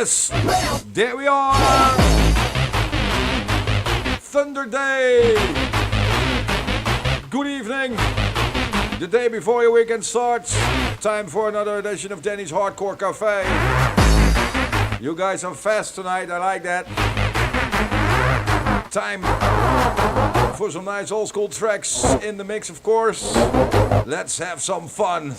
Yes, there we are. Thunder Day. Good evening. The day before your weekend starts. Time for another edition of Danny's Hardcore Café. You guys are fast tonight, I like that. Time for some nice old school tracks in the mix, of course. Let's have some fun.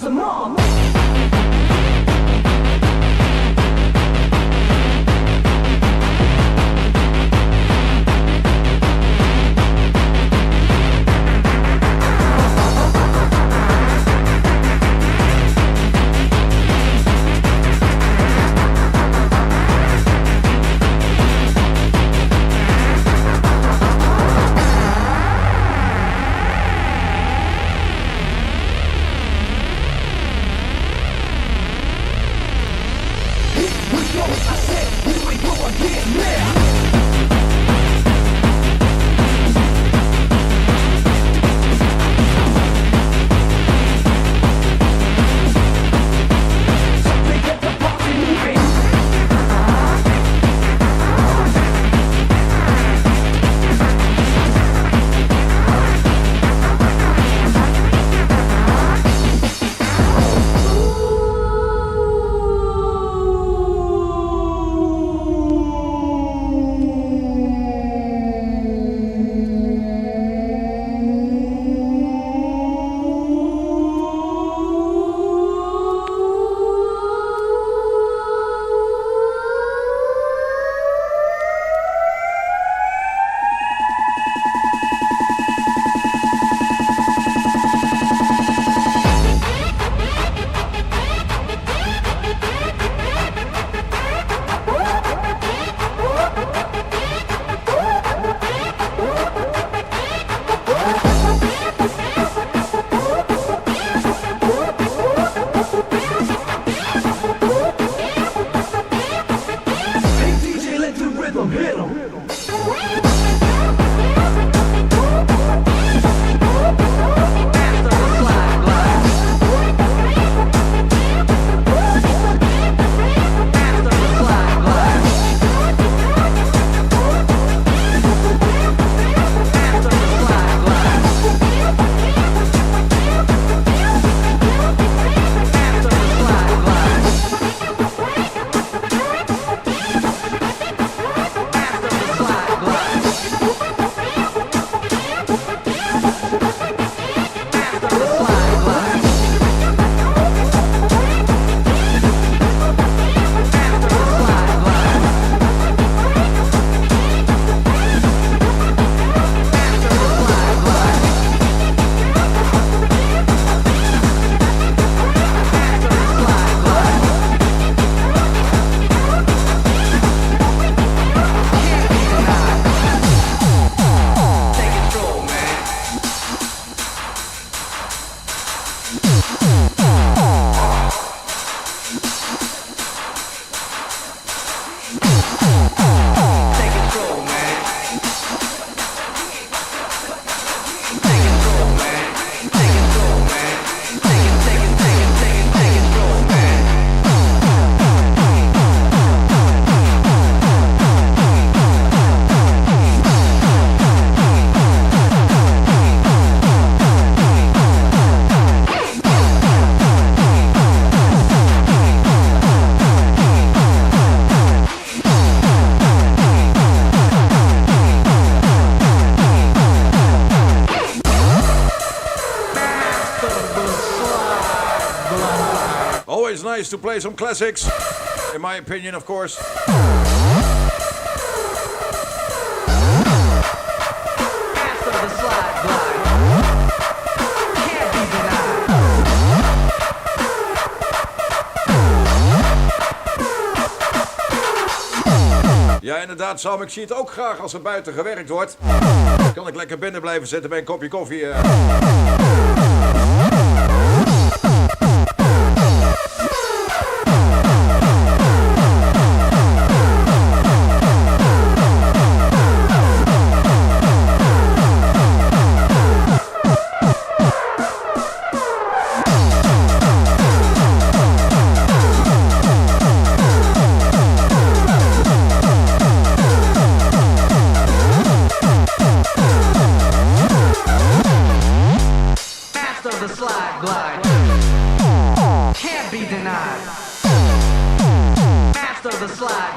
Nice to play some classics, in my opinion, of course. Ja, inderdaad, Sam, ik zie het ook graag als er buiten gewerkt wordt. Dan kan ik lekker binnen blijven zitten bij een kopje koffie.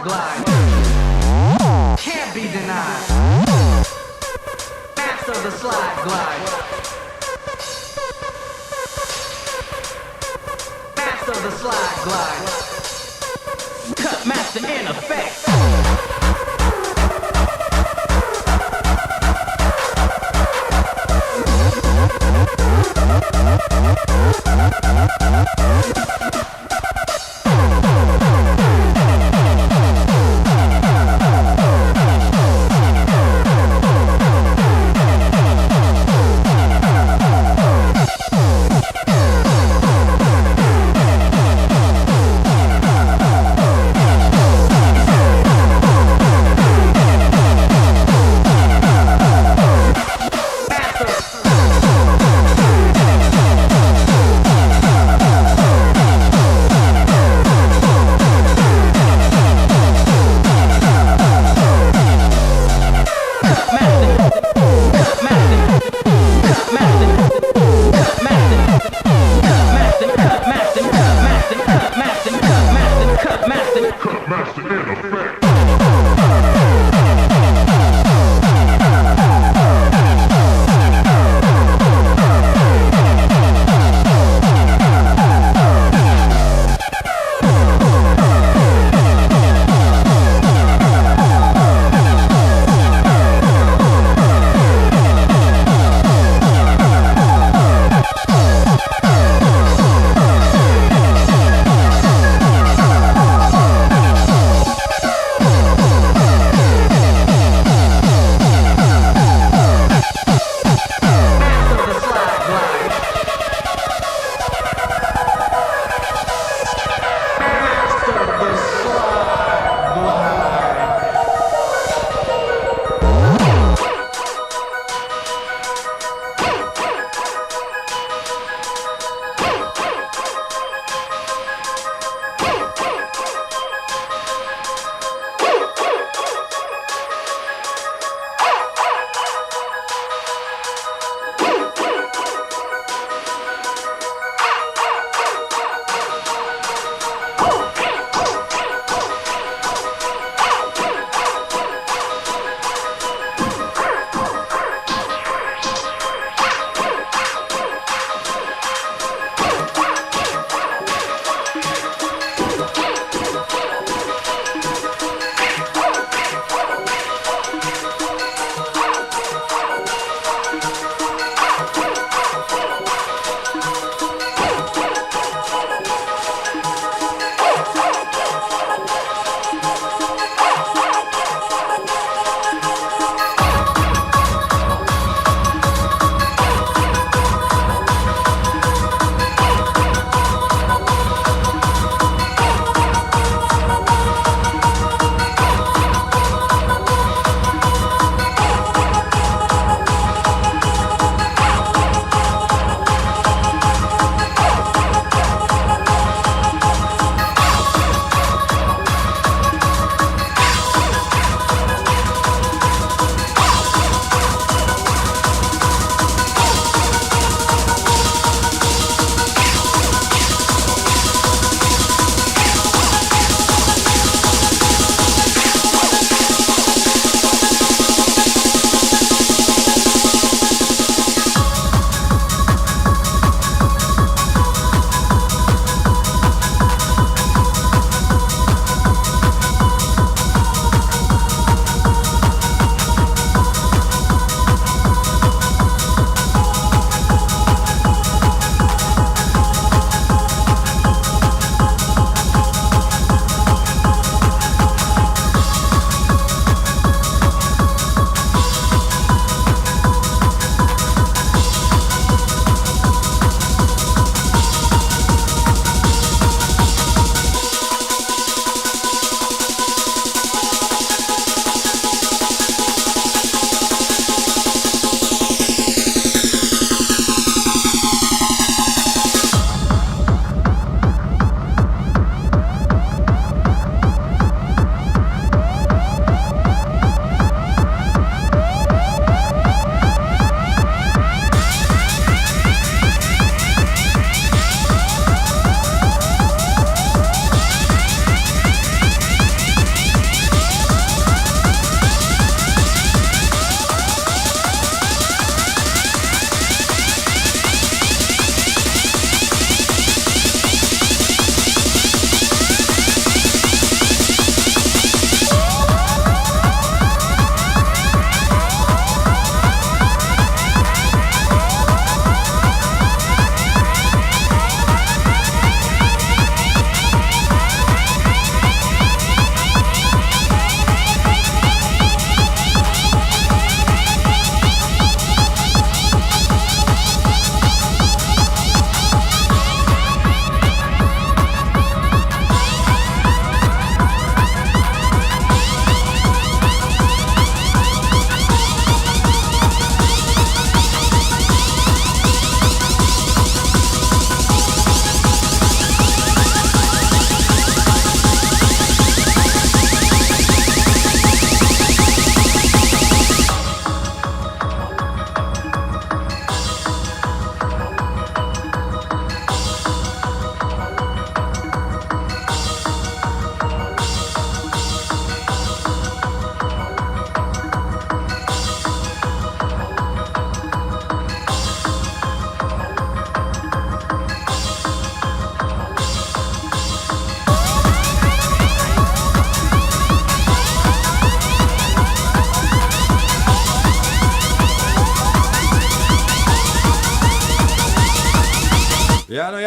glide. Can't be denied. Master of the slide glide. Master of the slide glide. Cut master in effect.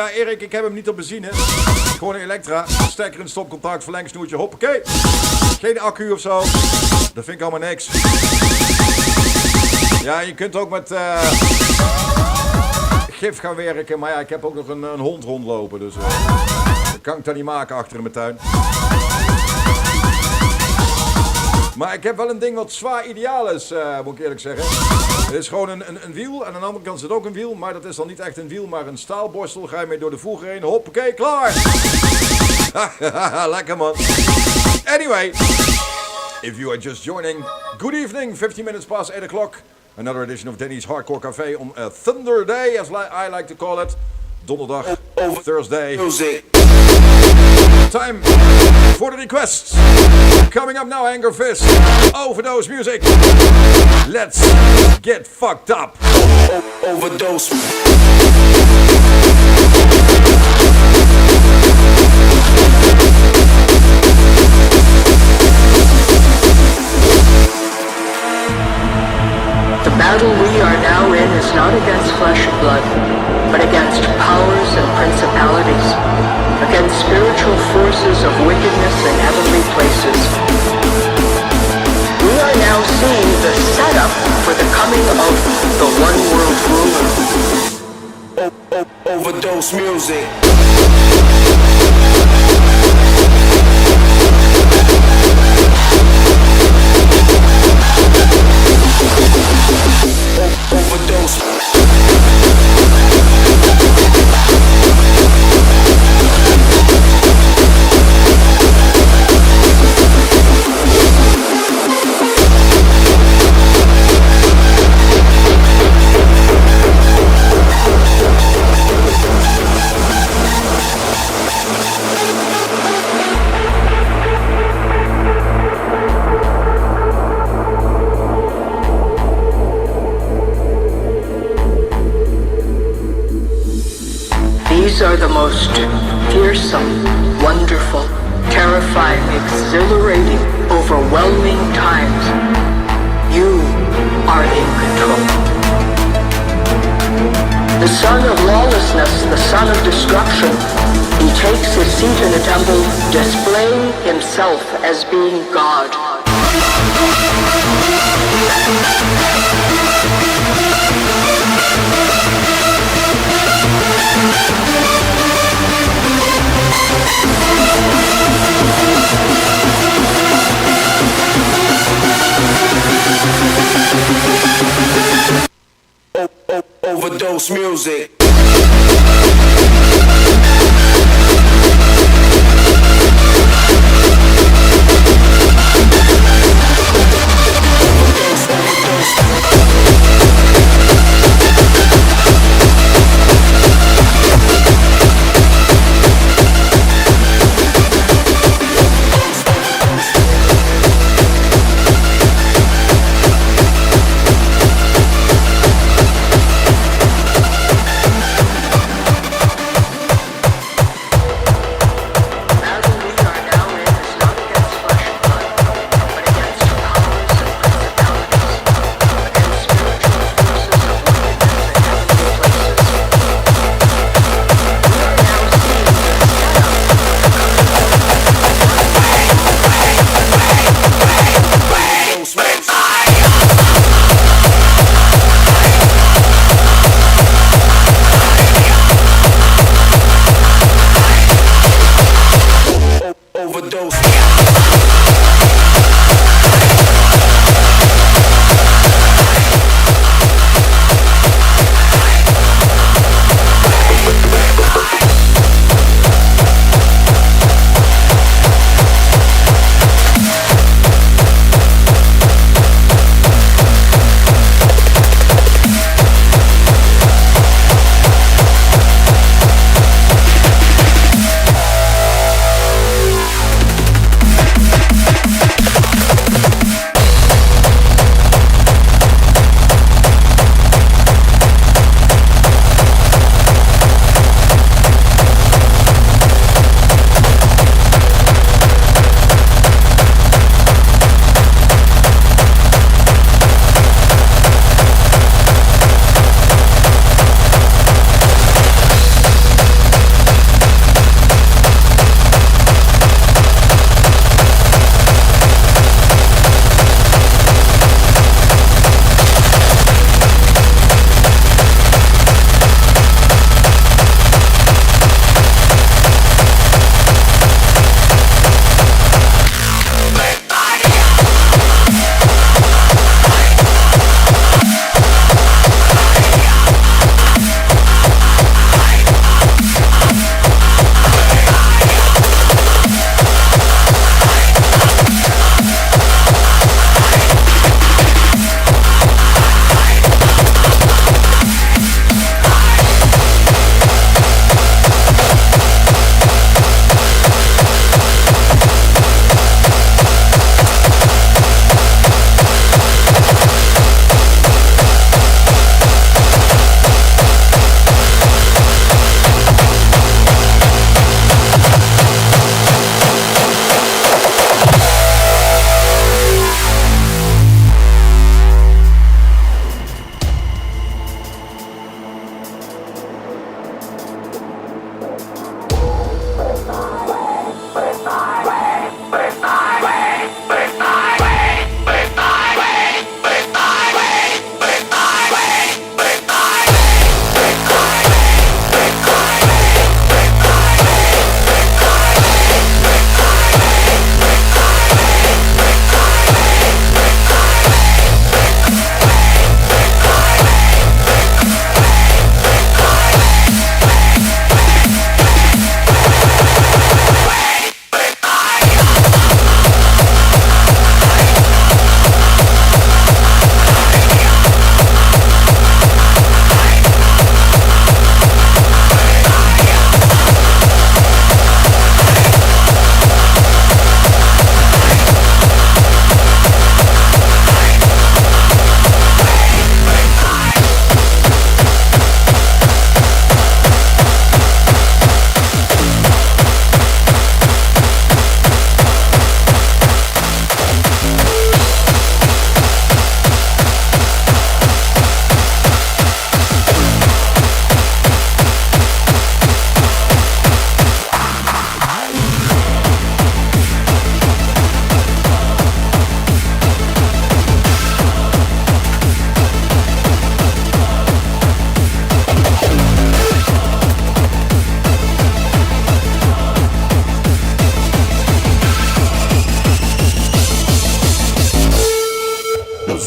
ja, Erik, ik heb hem niet op benzine. Gewoon een elektra. Stekker in stopcontact, verlengsnoertje, hoppakee. Geen accu of zo. Dat vind ik allemaal niks. Ja, je kunt ook met gif gaan werken. Maar ja, ik heb ook nog een hond rondlopen. Dus dat kan ik dan niet maken achter in mijn tuin. Maar ik heb wel een ding wat zwaar ideaal is, moet ik eerlijk zeggen. Het is gewoon een wiel. En aan de andere kant zit ook een wiel. Maar dat is dan niet echt een wiel, maar een staalborstel. Ga je mee door de voegen heen. Hoppakee, klaar. Lekker man. Anyway, if you are just joining, good evening. 15 minutes past 8 o'clock. Another edition of Danny's Hardcore Café on a Thunder Day, as I like to call it. Donderdag, Thursday. Time for the requests. Coming up now, Anger Fist. Overdose music. Let's get fucked up. Overdose. The battle we are now in is not against flesh and blood, but against powers and principalities, against spiritual forces of wickedness in heavenly places. We are now seeing the setup for the coming of the one world ruler. Overdose music. Overdose. These are the most fearsome, wonderful, terrifying, exhilarating, overwhelming times. You are in control. The son of lawlessness, the son of destruction, he takes his seat in the temple, displaying himself as being God. Overdose music.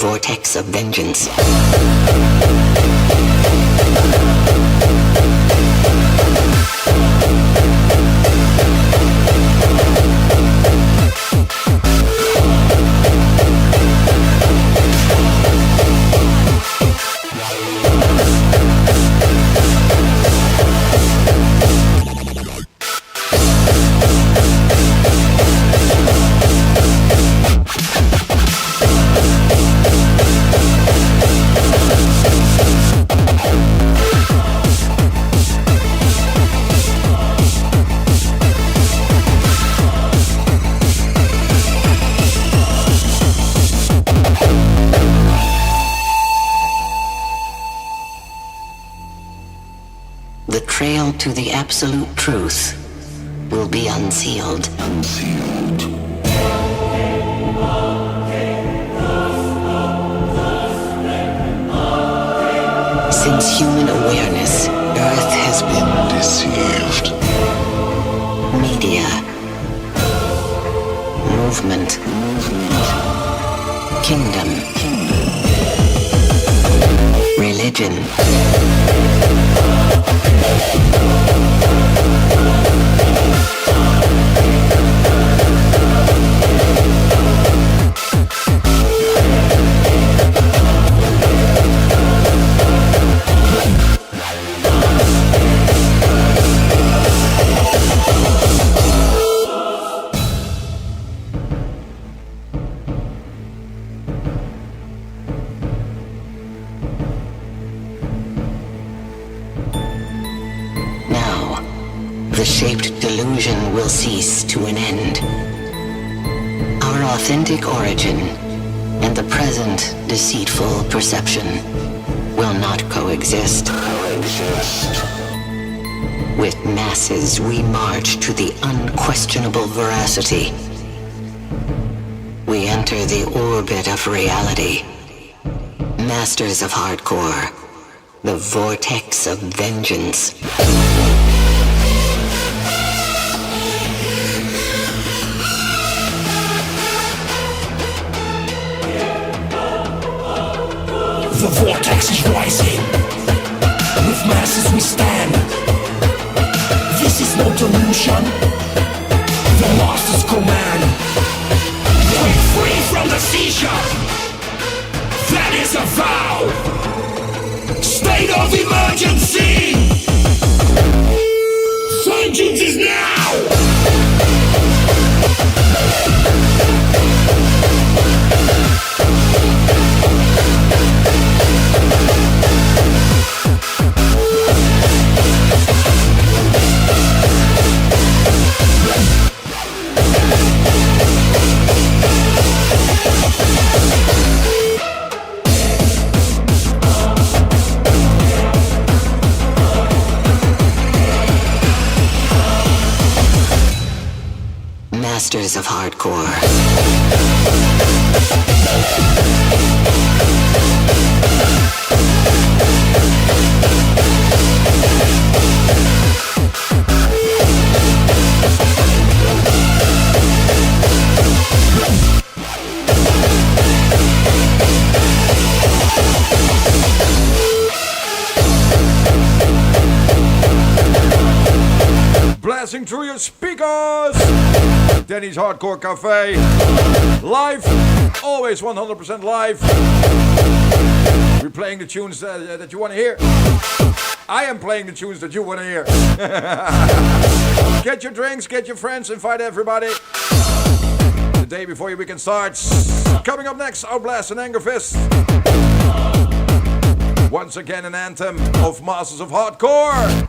vortex of vengeance. The trail to the absolute truth will be unsealed. Since human awareness, Earth has been deceived. Media, movement, kingdom, religion. The shaped delusion will cease to an end. Our authentic origin and the present deceitful perception will not coexist. With masses, we march to the unquestionable veracity. We enter the orbit of reality. Masters of hardcore, the vortex of vengeance. The vortex is rising. With masses we stand. This is no delusion. The master's command. Break free from the seizure. That is a vow. State of emergency. Vengeance is now. Masters of hardcore. Blasting through your speakers! Denny's Hardcore Cafe. Live, always 100% live. We're playing the tunes that you want to hear. I am playing the tunes that you want to hear. Get your drinks, get your friends, invite everybody. The day before your weekend starts. Coming up next, Outblast and Anger Fist. Once again, an anthem of Masters of Hardcore.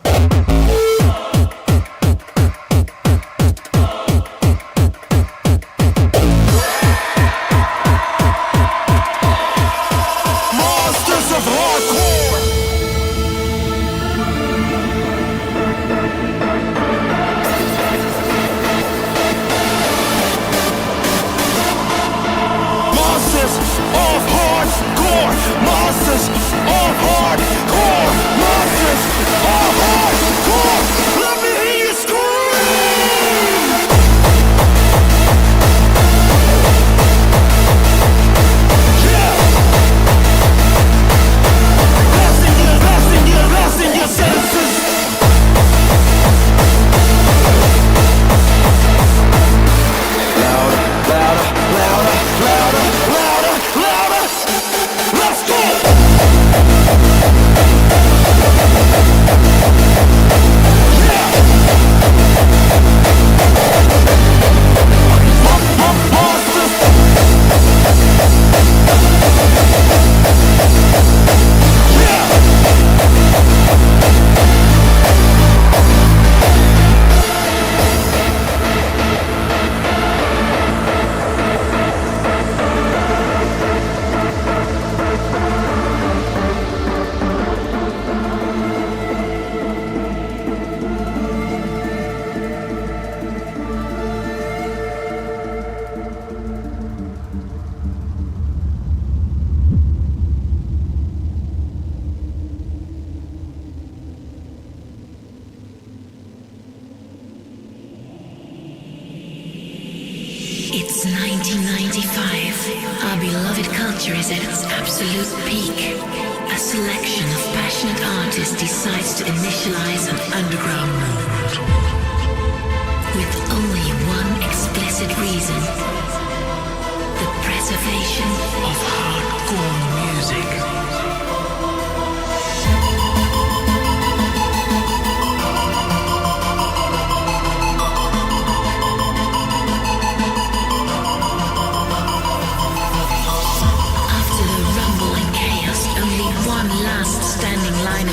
1995, our beloved culture is at its absolute peak. A selection of passionate artists decides to initialize an underground movement. With only one explicit reason: the preservation of hardcore music.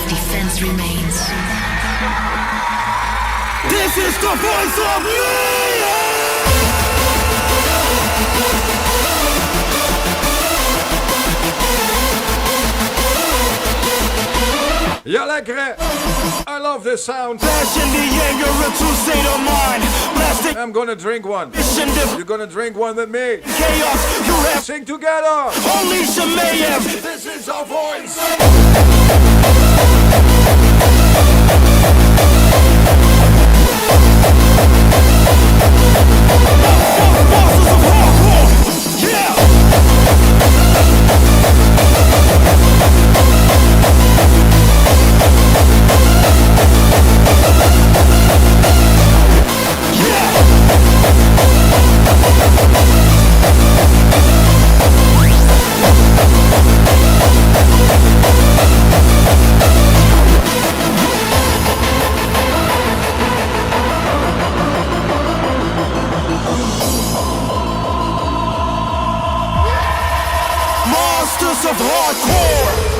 Defense remains. This is the voice of Ja, lekker hè? I love this sound. passion, the anger, a true state of mind. Blasting I'm gonna drink one. mission, You're gonna drink one with me. chaos. You have Sing together. only some mayhem. This is our voice. Bosses of hardcore. Yeah. Monsters of hardcore.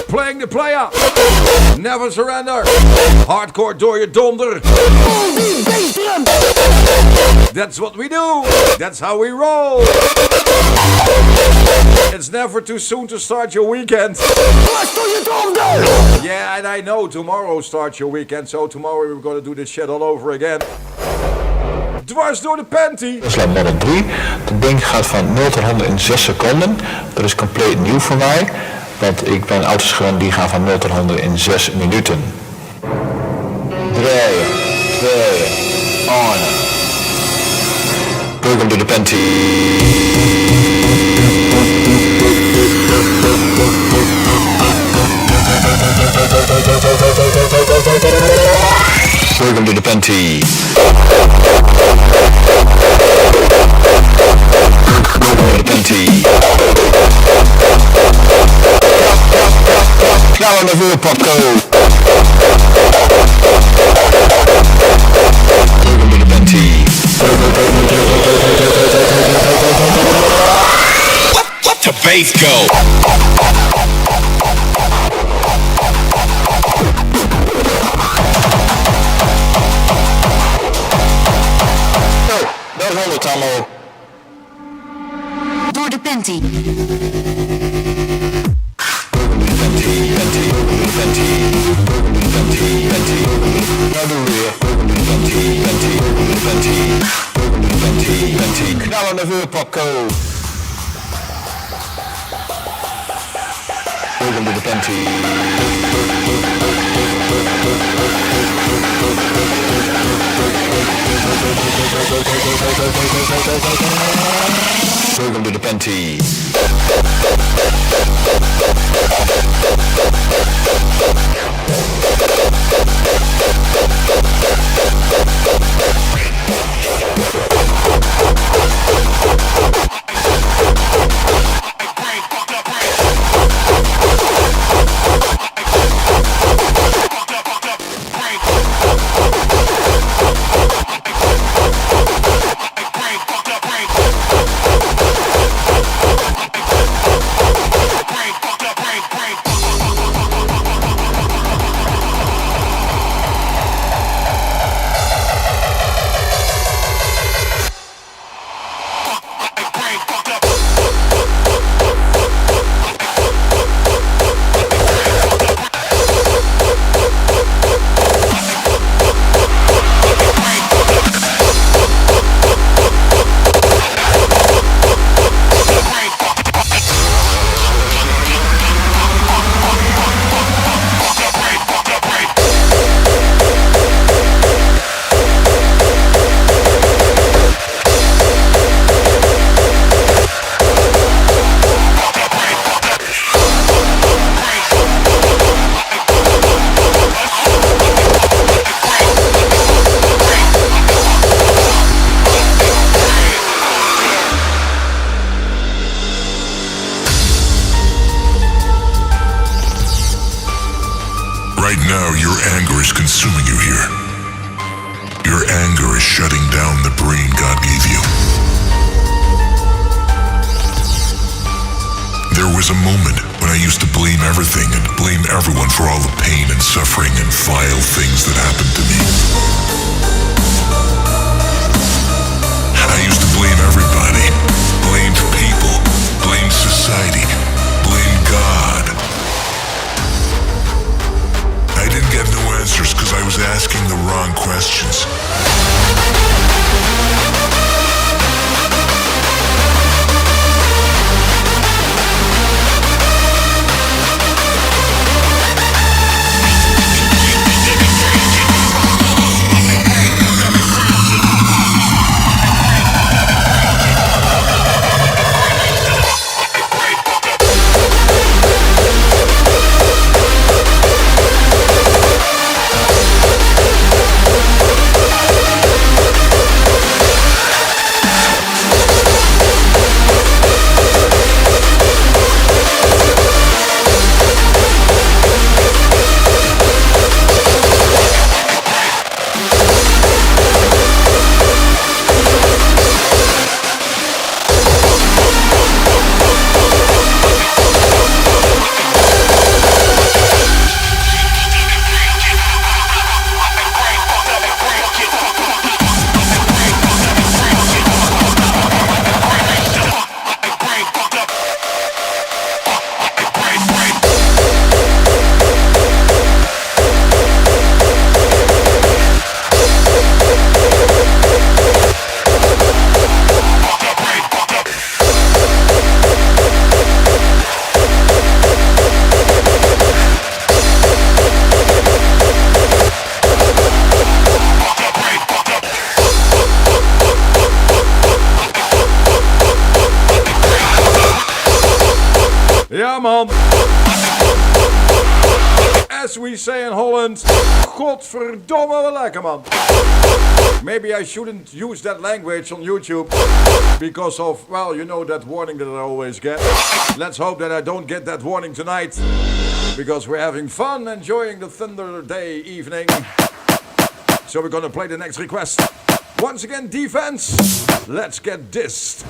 Playing the player. Never surrender. Hardcore door je donder. That's what we do. That's how we roll. It's never too soon to start your weekend. Yeah, and I know tomorrow starts your weekend, so tomorrow we're gonna do this shit all over again. Dwars door de panty. Tesla Model 3. Dat ding gaat van 0 tot 100 in 6 seconden. Dat is compleet nieuw voor mij. Want ik ben auto's gewend die gaan van 0 tot 100 in 6 minuten. Draaien, on. Welcome to the panty. Welcome to the panty. Knal aan de vuurpakko. Welkom bij de panty. Let the bass go. Daar zal het allemaal. Door de panty. Knal aan de vuurpakko. Welkom bij de panty. Welkom bij de panty. Right now, your anger is consuming you here. Your anger is shutting down the brain God gave you. There was a moment when I used to blame everything and blame everyone for all the pain and suffering and vile things that happened to me. I used to blame everybody, blamed people, blamed society, blamed God. I didn't get no answers because I was asking the wrong questions. Ja, man. As we say in Holland, godverdomme wel lekker, man. Maybe I shouldn't use that language on YouTube because of, well, you know that warning that I always get. Let's hope that I don't get that warning tonight because we're having fun enjoying the Thunder Day evening. So we're gonna play the next request. Once again, defense. Let's get dissed.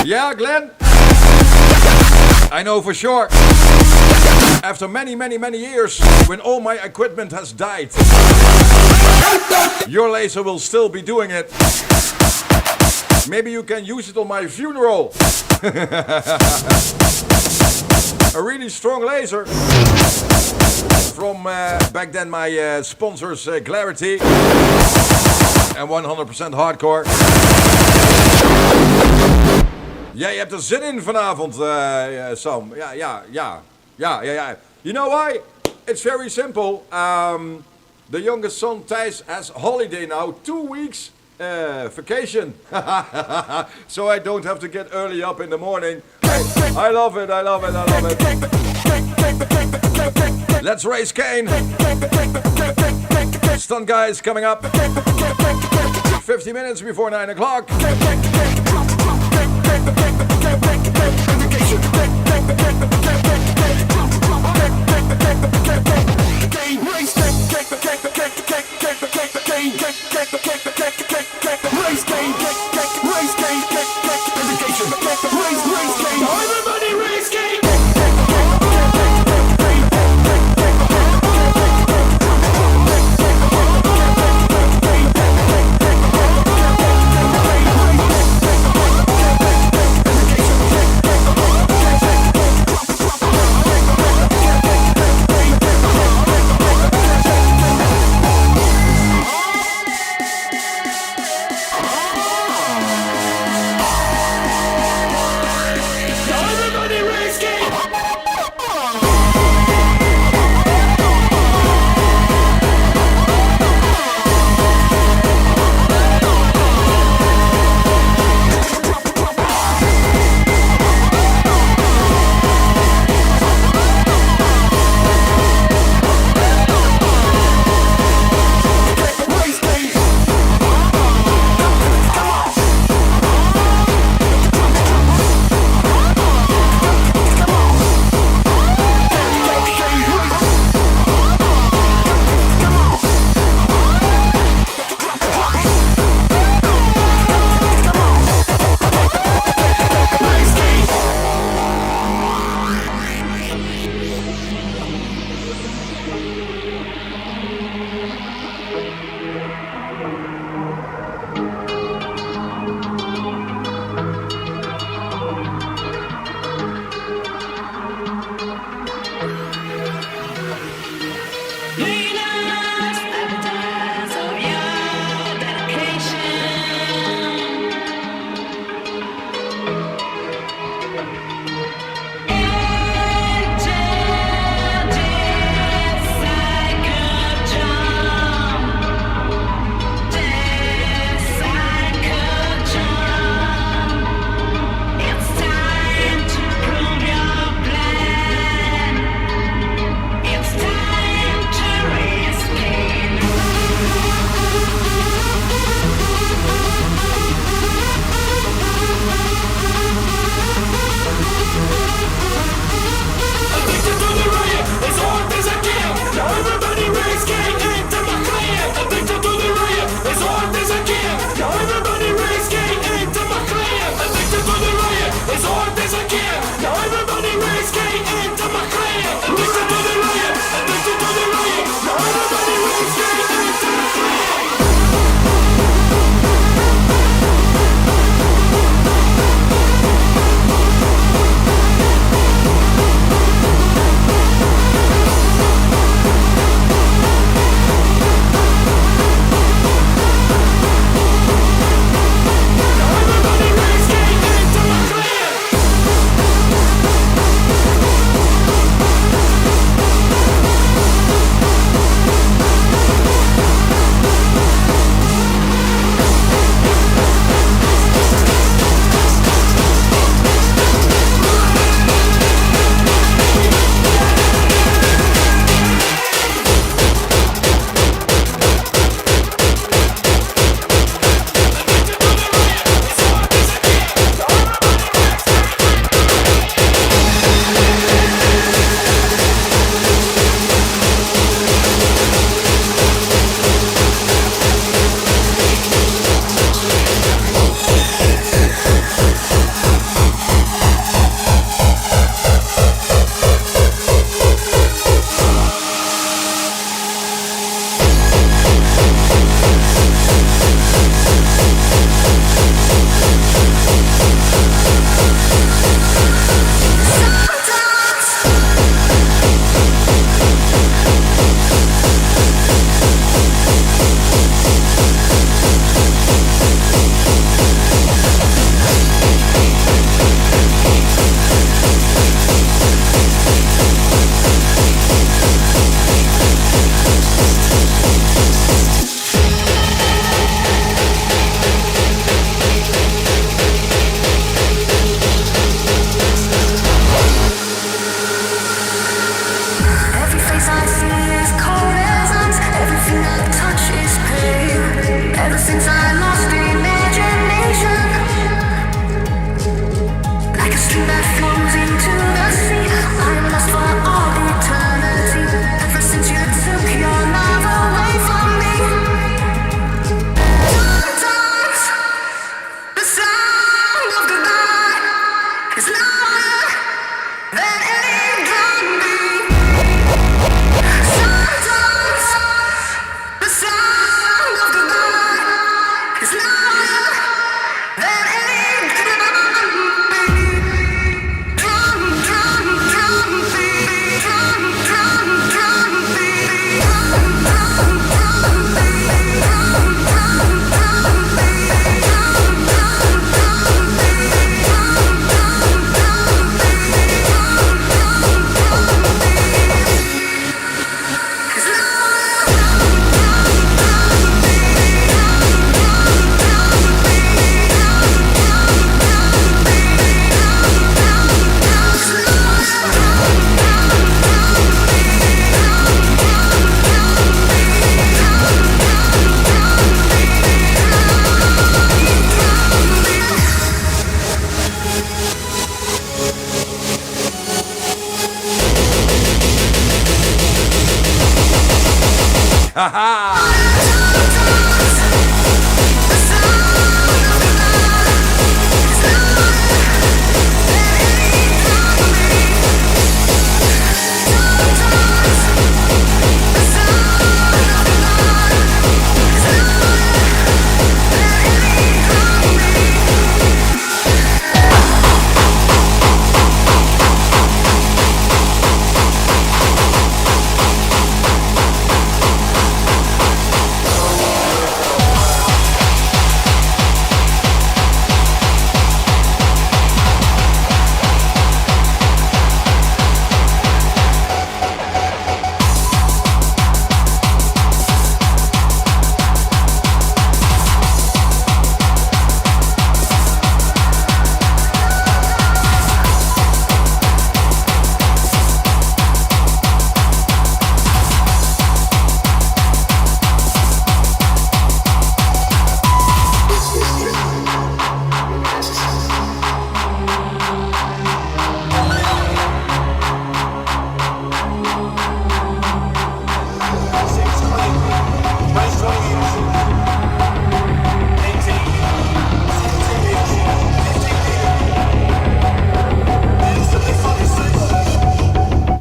Yeah, Glenn? I know for sure. After many, many, many years, when all my equipment has died, your laser will still be doing it. Maybe you can use it on my funeral. A really strong laser. From back then my sponsors Clarity en 100% Hardcore. Ja, je hebt er zin in vanavond, Sam. Ja. You know why? It's very simple. The youngest son, Thijs, has holiday now. 2 weeks vacation. So I don't have to get early up in the morning. I love it, I love it, I love it. Let's race Kane. Stunt guys coming up. 50 minutes before 9 o'clock. Everybody race game.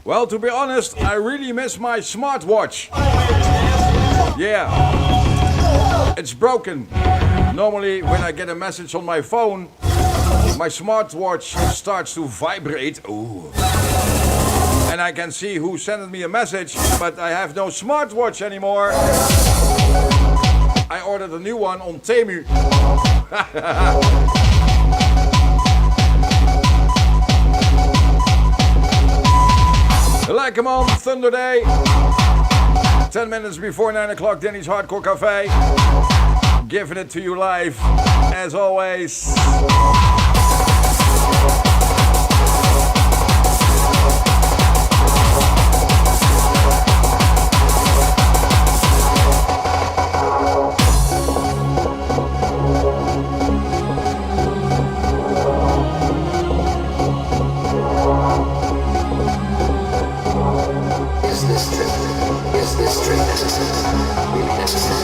Well, to be honest, I really miss my smartwatch. Yeah, it's broken. Normally, when I get a message on my phone, my smartwatch starts to vibrate. Ooh. And I can see who sent me a message, but I have no smartwatch anymore. I ordered a new one on Temu. Like him on Thunder Day. 10 minutes before 9 o'clock, Danny's Hardcore Cafe. Giving it to you live, as always. Is this trip necessary? Really necessary?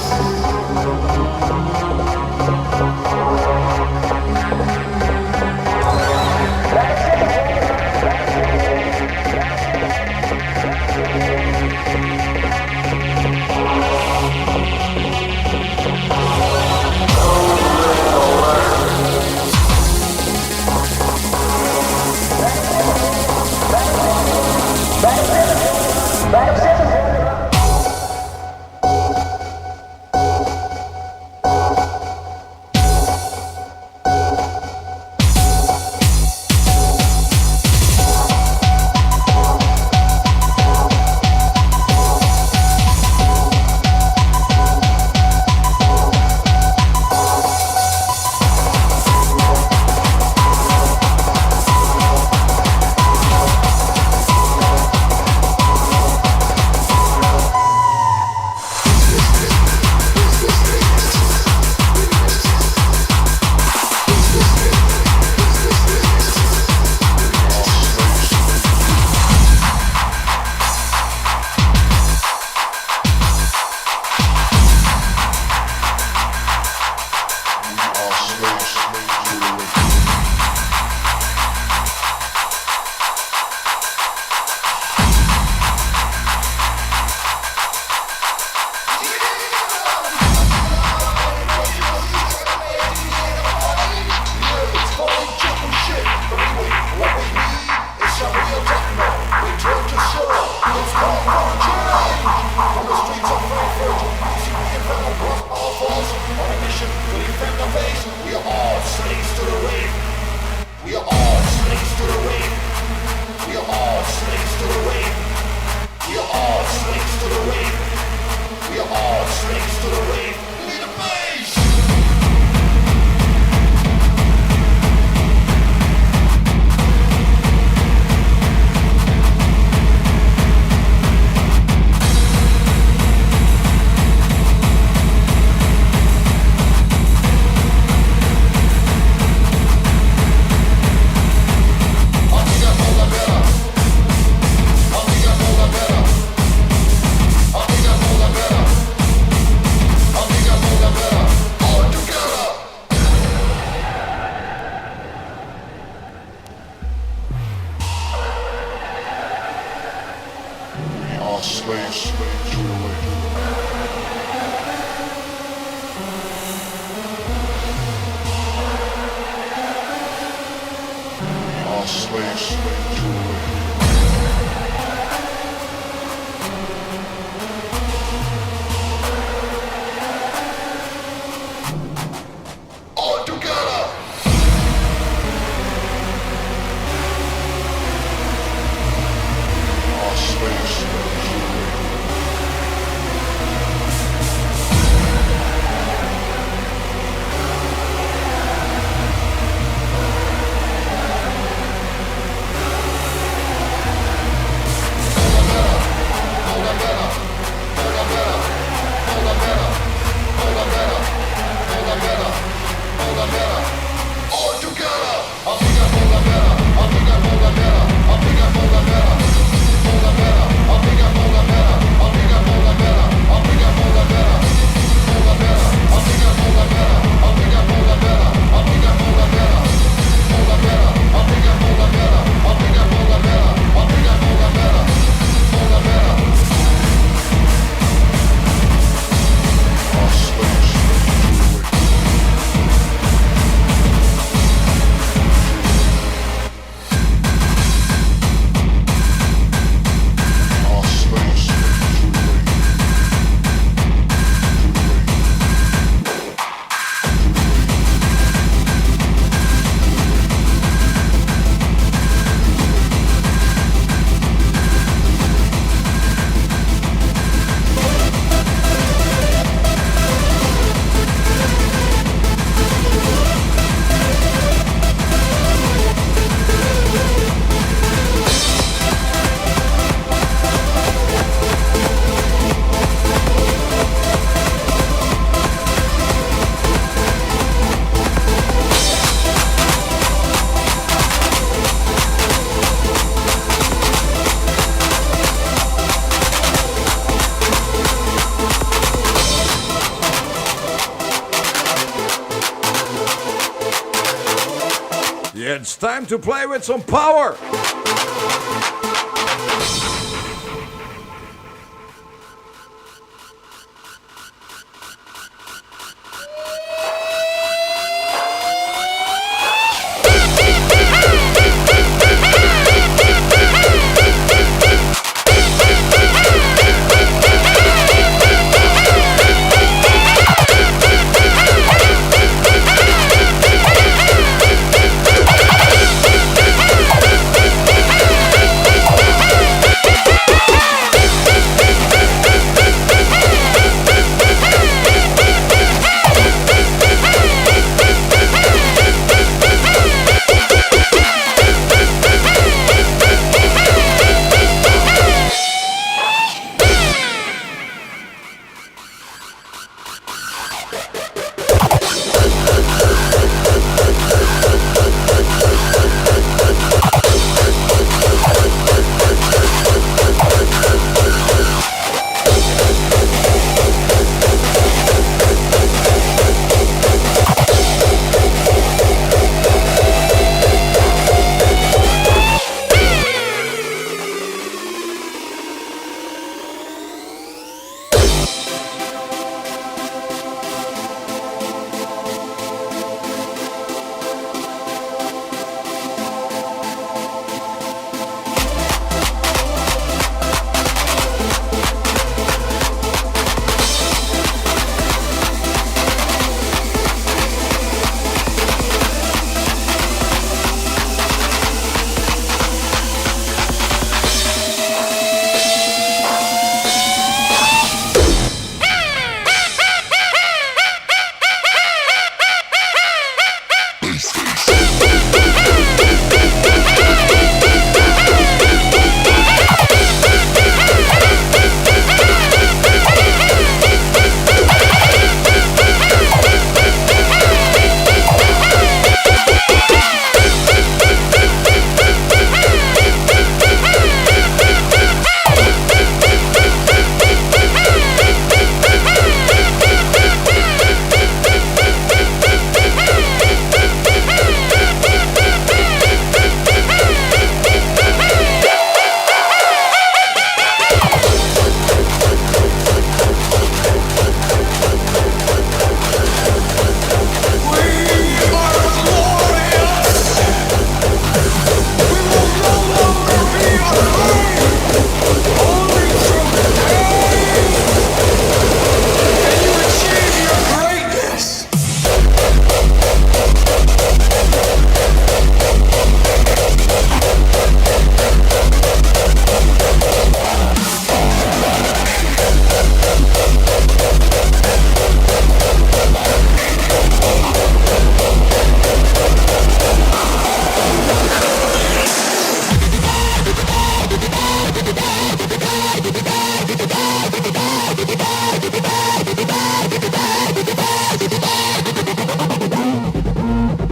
It's time to play with some power.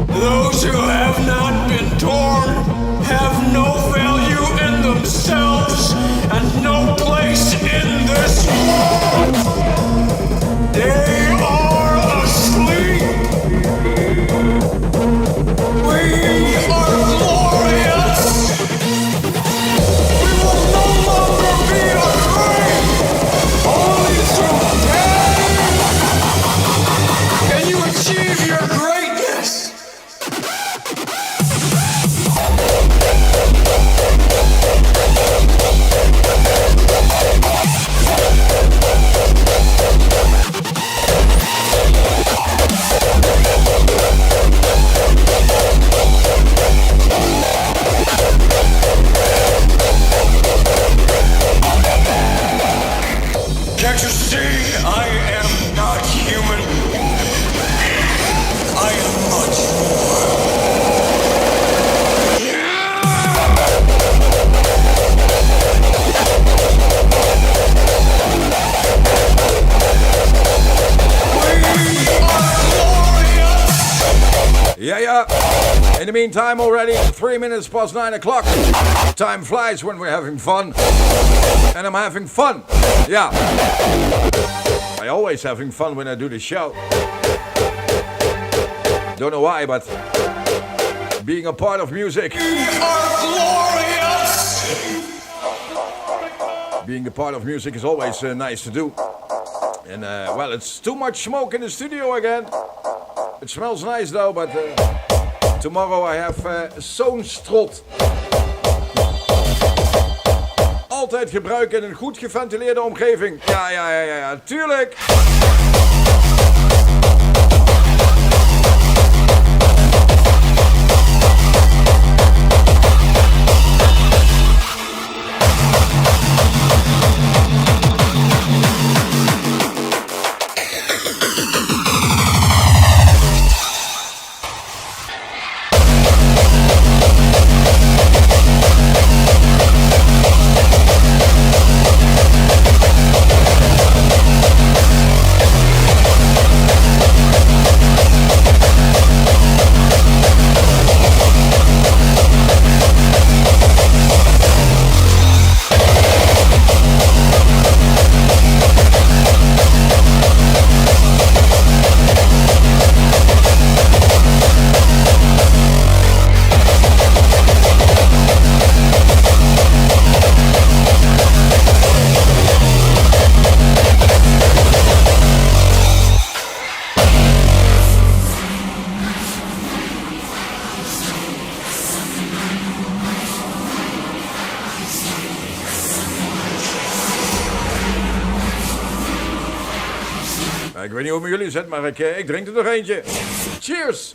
Those who have not been torn have no value in themselves and no place in this world. They are asleep. We are glorious. We will no longer be afraid. Only through pain can you achieve your greatness. Can't you see I am not human? I am much more. Yeah. In the meantime, already 3 minutes past 9 o'clock. Time flies when we're having fun. And I'm having fun. Yeah. I always having fun when I do the show. Don't know why, but being a part of music. We are glorious. Being a part of music is always nice to do. And well, it's too much smoke in the studio again. It smells nice though, but tomorrow I have zo'n strot. Altijd gebruiken in een goed geventileerde omgeving. Ja, tuurlijk. Ik weet niet hoe het met jullie zit, maar ik drink er nog eentje. Cheers!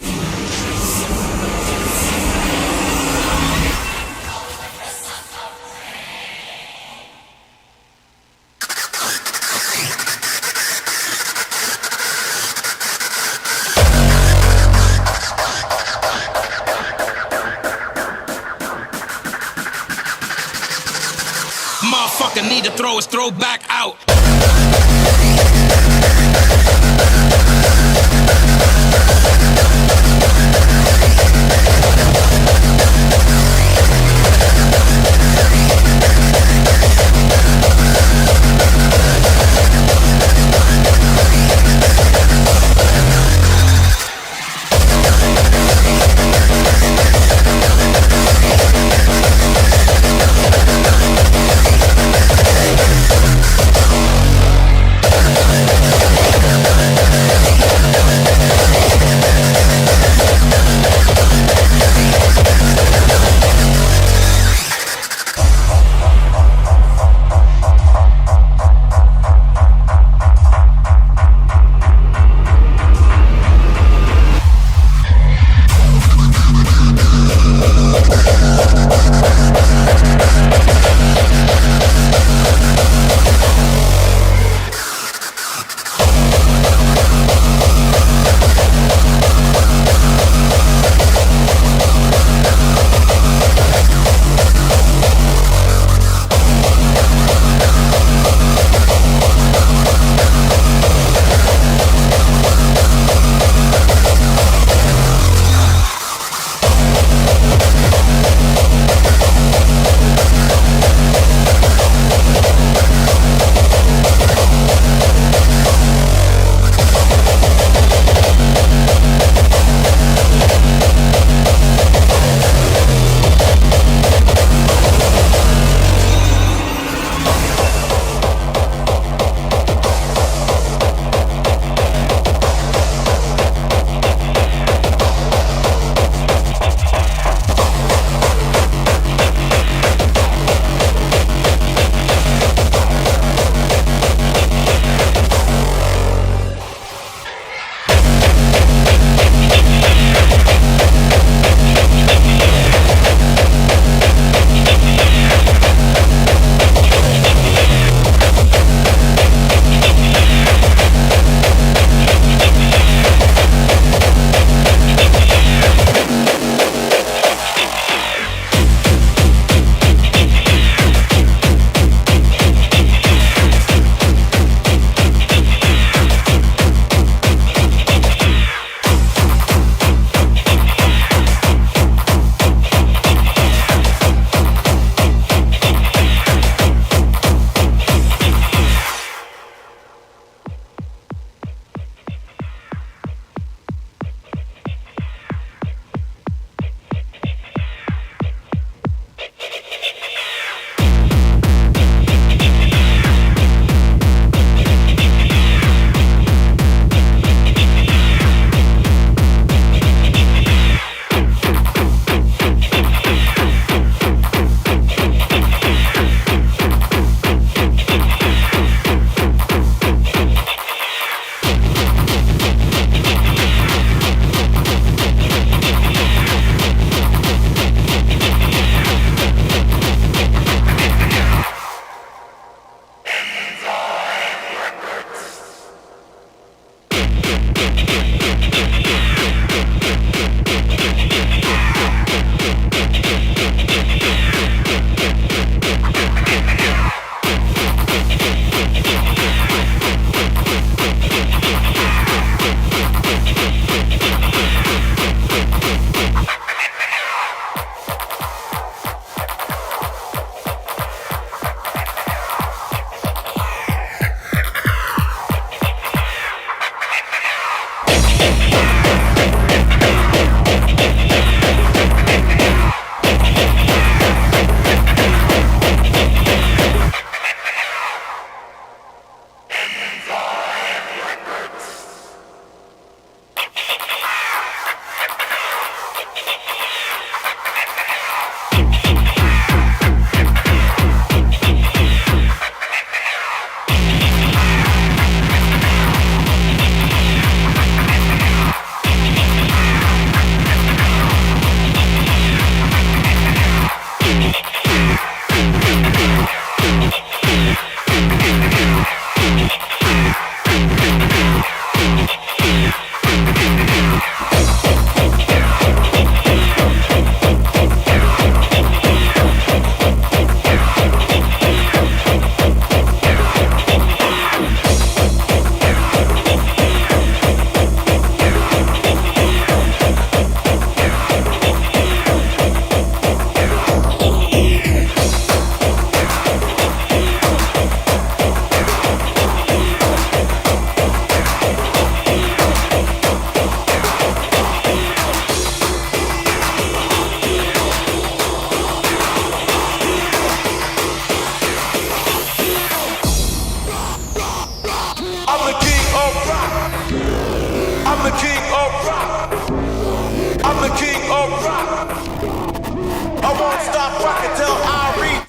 Motherfucker need to throw his throw back out.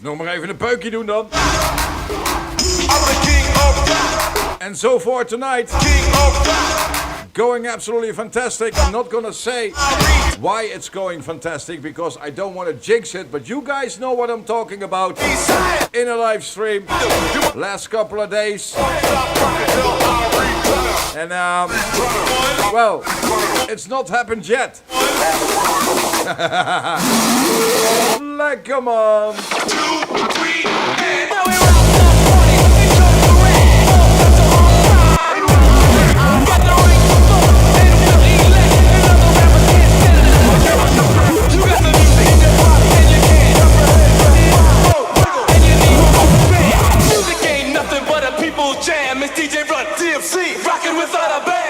Nog maar even een peukje doen dan. And so for tonight, going absolutely fantastic. I'm not gonna say why it's going fantastic because I don't want to jinx it, but you guys know what I'm talking about in a live stream last couple of days. And well, it's not happened yet. Like, come on. 2, 3, and music ain't nothing but a people jam. It's DJ Run DMC rocking without a band.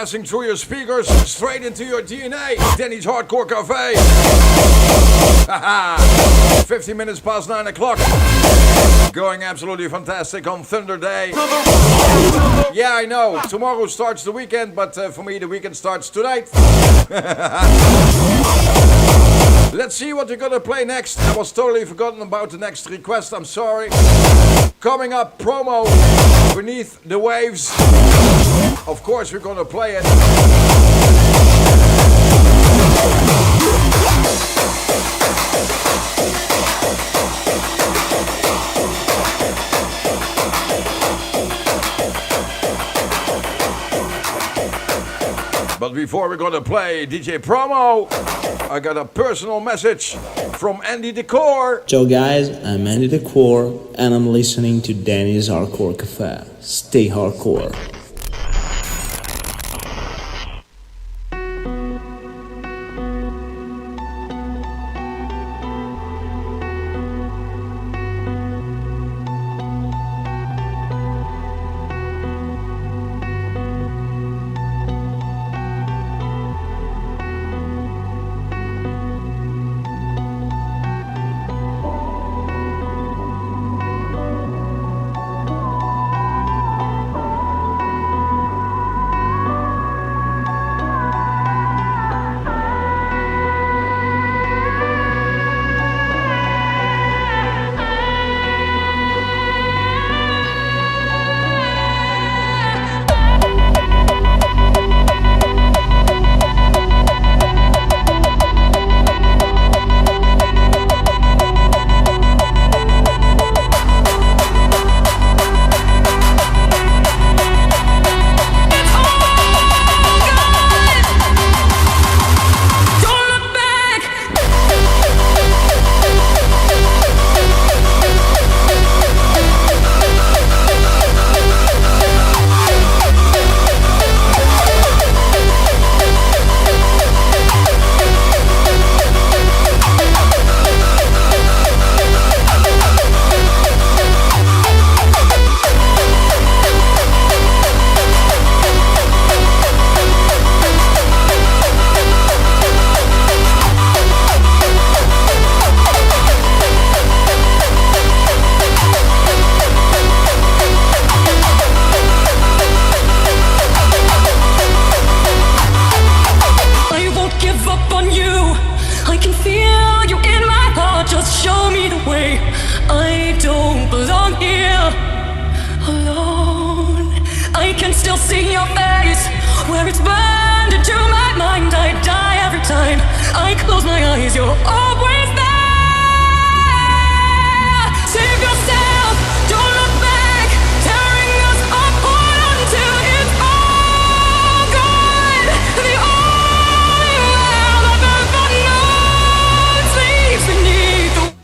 passing through your speakers, straight into your DNA. Danny's Hardcore Cafe. Haha. 50 minutes past 9 o'clock. Going absolutely fantastic on Thunder Day. Yeah, I know. Tomorrow starts the weekend, but for me the weekend starts tonight. Let's see what we're gonna play next. I was totally forgotten about the next request. I'm sorry. Coming up, promo Beneath the Waves. Of course, we're gonna play it. But before we're gonna play DJ Promo, I got a personal message from Andy Decor. Ciao guys, I'm Andy Decor and I'm listening to Danny's Hardcore Cafe. Stay hardcore.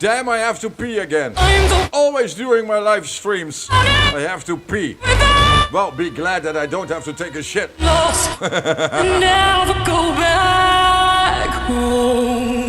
Damn, I have to pee again. Always during my live streams, I have to pee. Well, be glad that I don't have to take a shit. Never go back home.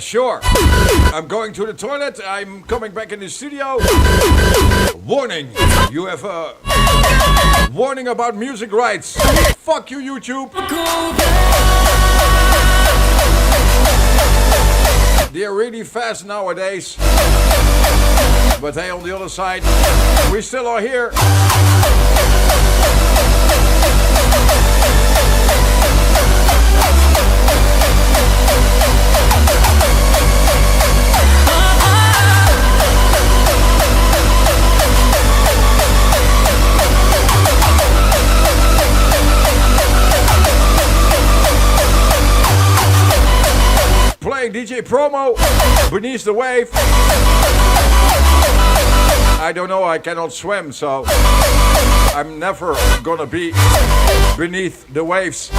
sure. I'm going to the toilet. I'm coming back in the studio. Warning. You have a warning about music rights. Fuck you, YouTube. They're really fast nowadays. But hey, on the other side, we still are here. Playing DJ promo beneath the wave. I don't know, I cannot swim, so I'm never gonna be beneath the waves.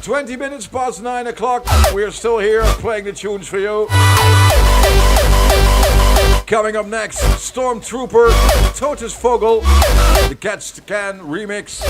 20 minutes past 9 o'clock. We're still here playing the tunes for you. Coming up next, Stormtrooper, Totus Vogel, the Cats to Can remix.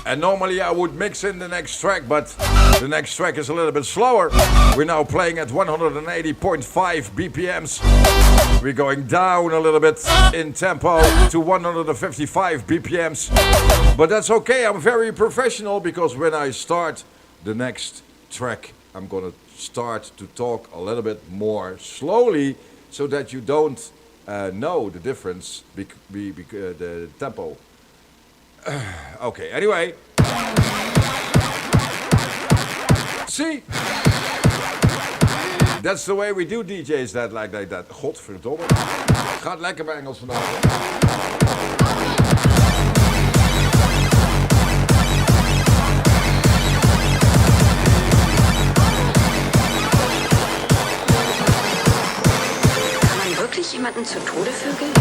And normally I would mix in the next track, but the next track is a little bit slower. We're now playing at 180.5 BPMs. We're going down a little bit in tempo to 155 BPMs. But that's okay, I'm very professional, because when I start the next track, I'm gonna start to talk a little bit more slowly so that you don't know the difference, the tempo. Okay, anyway. See? That's the way we do DJs that like that. Godverdomme. Gaat lekker bij Engels vandaag. Kann man wirklich jemanden zu Tode vögeln?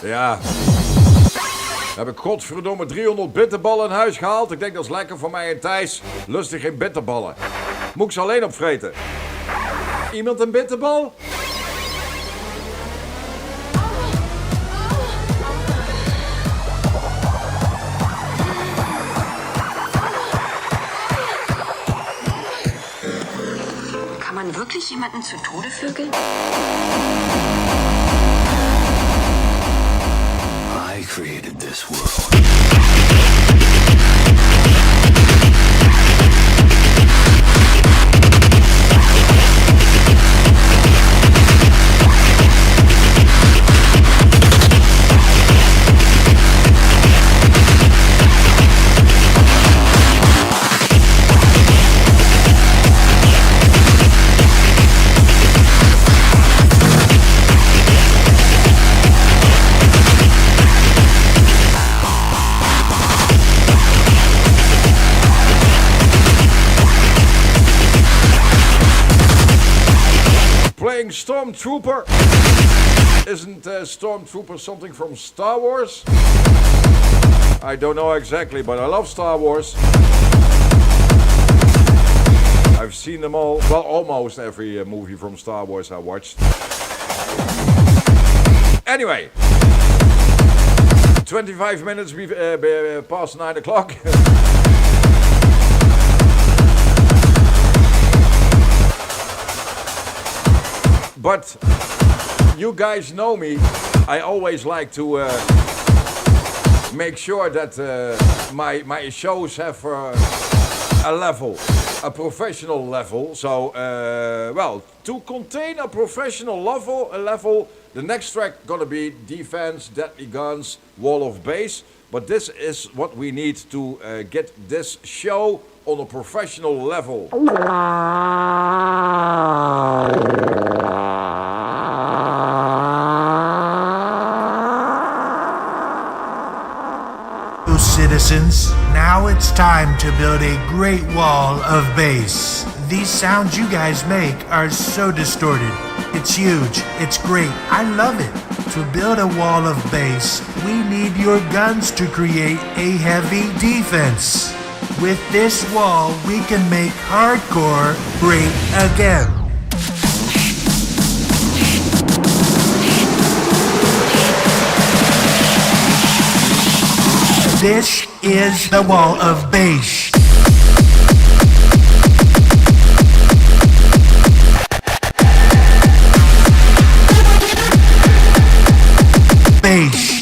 Ja. Heb ik godverdomme 300 bitterballen in huis gehaald. Ik denk dat is lekker voor mij en Thijs. Lustig in bitterballen. Moet ik ze alleen opvreten? Iemand een bitterbal? Kann man wirklich jemanden zu Tode vögeln? I created this world. Stormtrooper. Isn't Stormtrooper something from Star Wars? I don't know exactly, but I love Star Wars. I've seen them all. Well, almost every movie from Star Wars I watched. Anyway, 25 minutes past 9 o'clock. But you guys know me. I always like to make sure that my shows have a level, a professional level. So, well, to contain a professional level, the next track gonna be Defense, Deadly Guns, Wall of Bass. But this is what we need to get this show on a professional level. Citizens, now it's time to build a great wall of bass. These sounds you guys make are so distorted. It's huge, it's great, I love it. To build a wall of bass, we need your guns to create a heavy defense. With this wall, we can make hardcore great again. This is the wall of bass. Bass.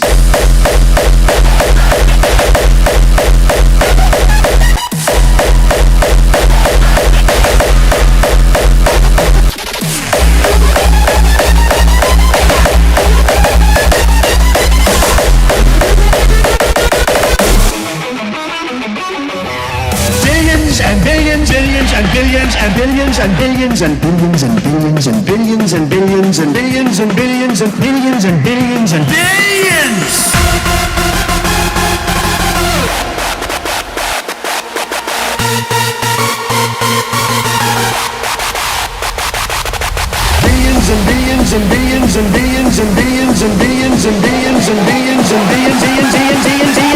Billions and billions and billions and billions and billions and billions and billions and billions and billions and billions and billions and billions. Billions and billions and billions and billions and billions and billions and billions and billions and billions.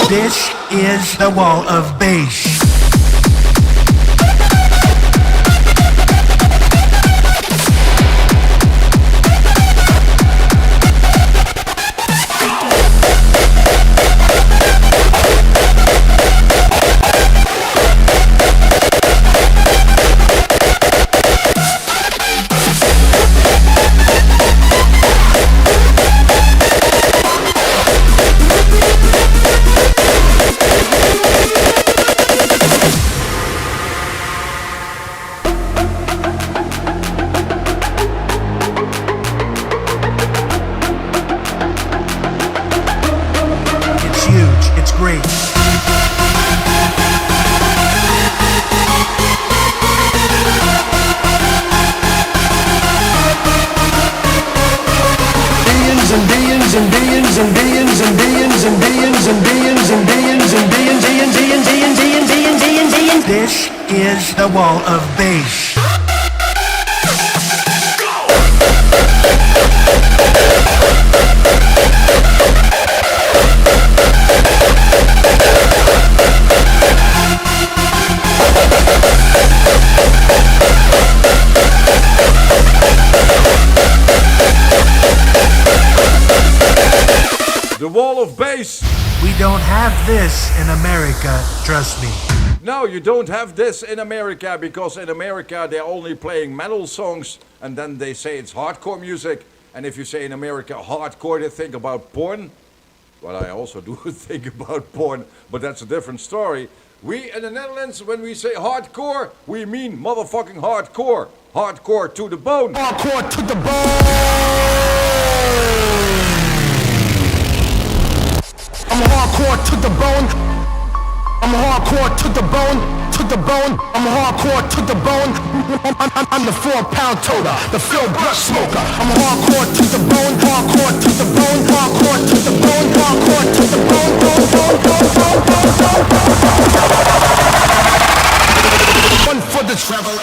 This is the wall of bass. This is the wall of bass. The wall of bass. We don't have this in America, trust me. No, you don't have this in America, because in America they're only playing metal songs and then they say it's hardcore music. And if you say in America hardcore, they think about porn. Well, I also do think about porn, but that's a different story. We in the Netherlands, when we say hardcore, we mean motherfucking hardcore. Hardcore to the bone. Hardcore to the bone. I'm hardcore to the bone. I'm hardcore to the bone, to the bone. I'm hardcore to the bone. I'm the 4-pound toter, the Phil Brush smoker. I'm hardcore to the bone, hardcore to the bone, hardcore to the bone, hardcore to the bone, One for the travel.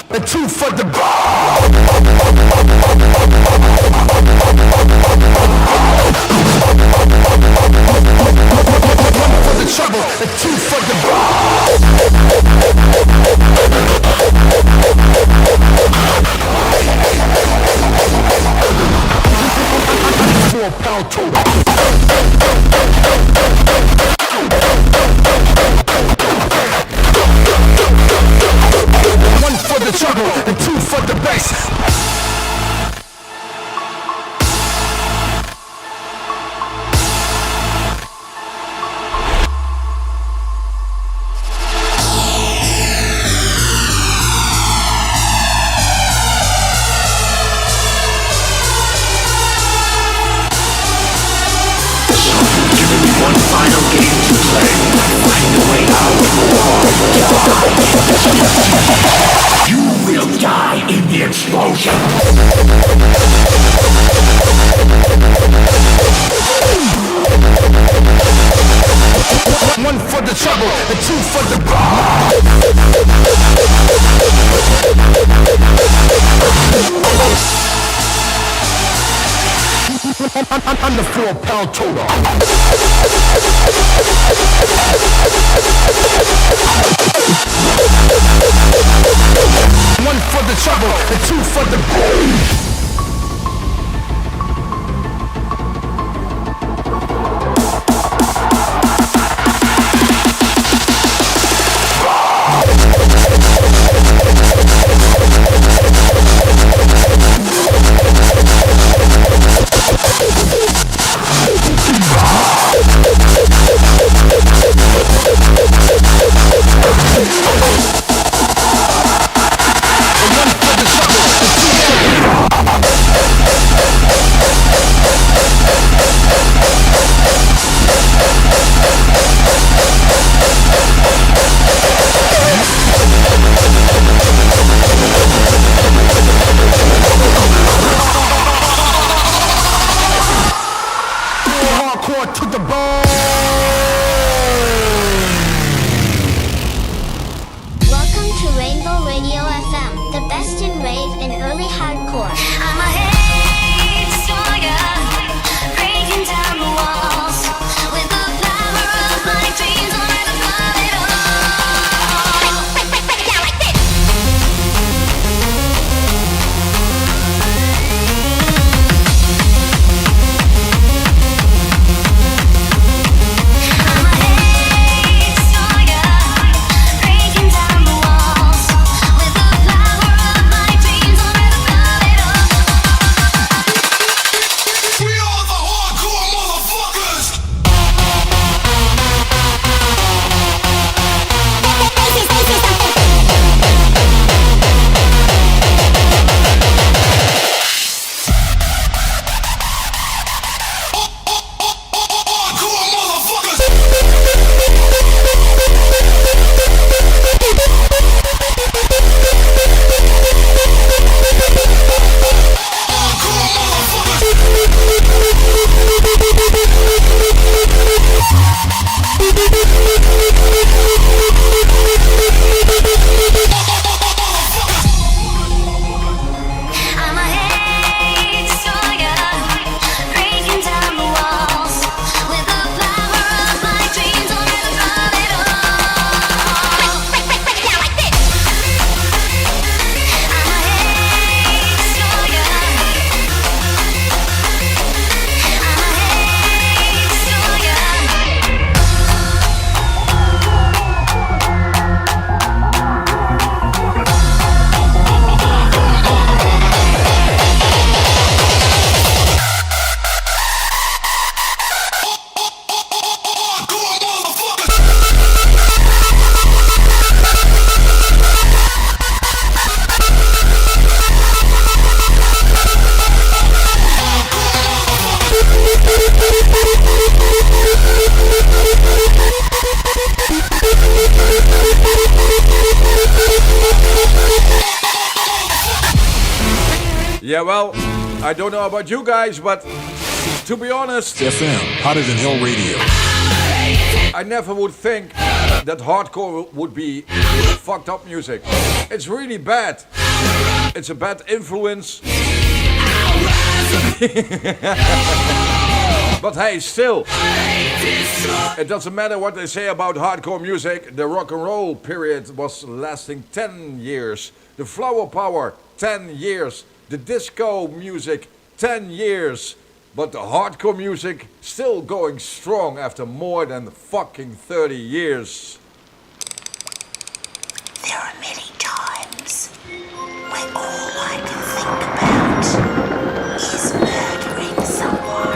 final game to play. Find a way out of the war. You will die in the explosion. One for the trouble, and two for the bar. I'm the 4-pound total. One for the trouble, and two for the bar. To the bone. Welcome to Rainbow Radio FM, the best in rave and early hardcore. I'm a hate destroyer, breaking down the walls with the power of my dreams. I'll never love it all. Yeah, well, I don't know about you guys, but to be honest, FM, hotter than hell radio. I never would think that hardcore would be fucked up music. It's really bad. It's a bad influence. But hey, still, it doesn't matter what they say about hardcore music. The rock and roll period was lasting 10 years. The flower power, 10 years. The disco music, 10 years. But the hardcore music still going strong after more than fucking 30 years. There are many times when all I can think about is murdering someone.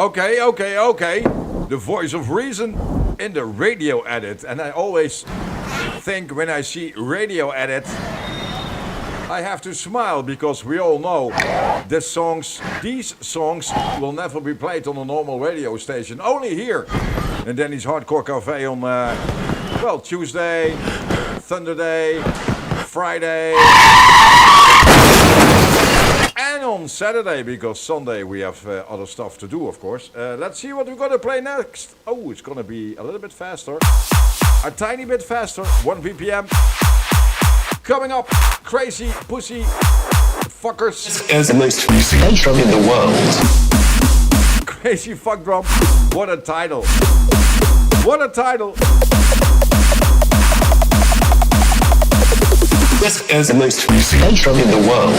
Okay. The voice of reason in the radio edit. And I always think when I see radio edit, I have to smile because we all know these songs will never be played on a normal radio station. Only here in Danny's Hardcore Cafe on, Tuesday, Thunder Day, Friday, and on Saturday, because Sunday we have other stuff to do, of course. Let's see what we're going to play next. Oh, it's going to be a little bit faster. A tiny bit faster, 1 BPM. Coming up, crazy pussy fuckers. This is the most crazy drum in the world. Crazy fuck drum. What a title. What a title. This is the most crazy drum in the world.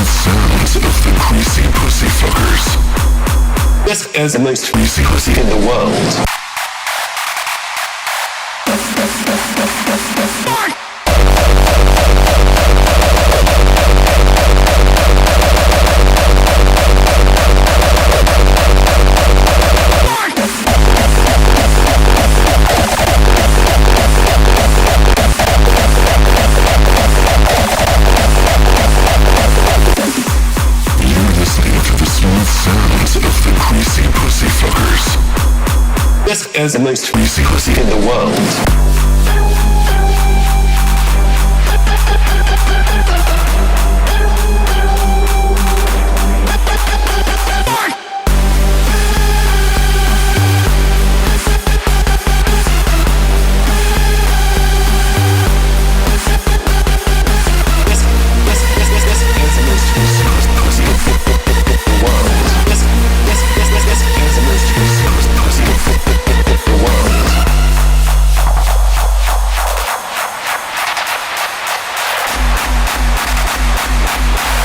Sounds of the greasy pussy fuckers. This is the most greasy pussy in the world. This is the most greasy pussy in the world.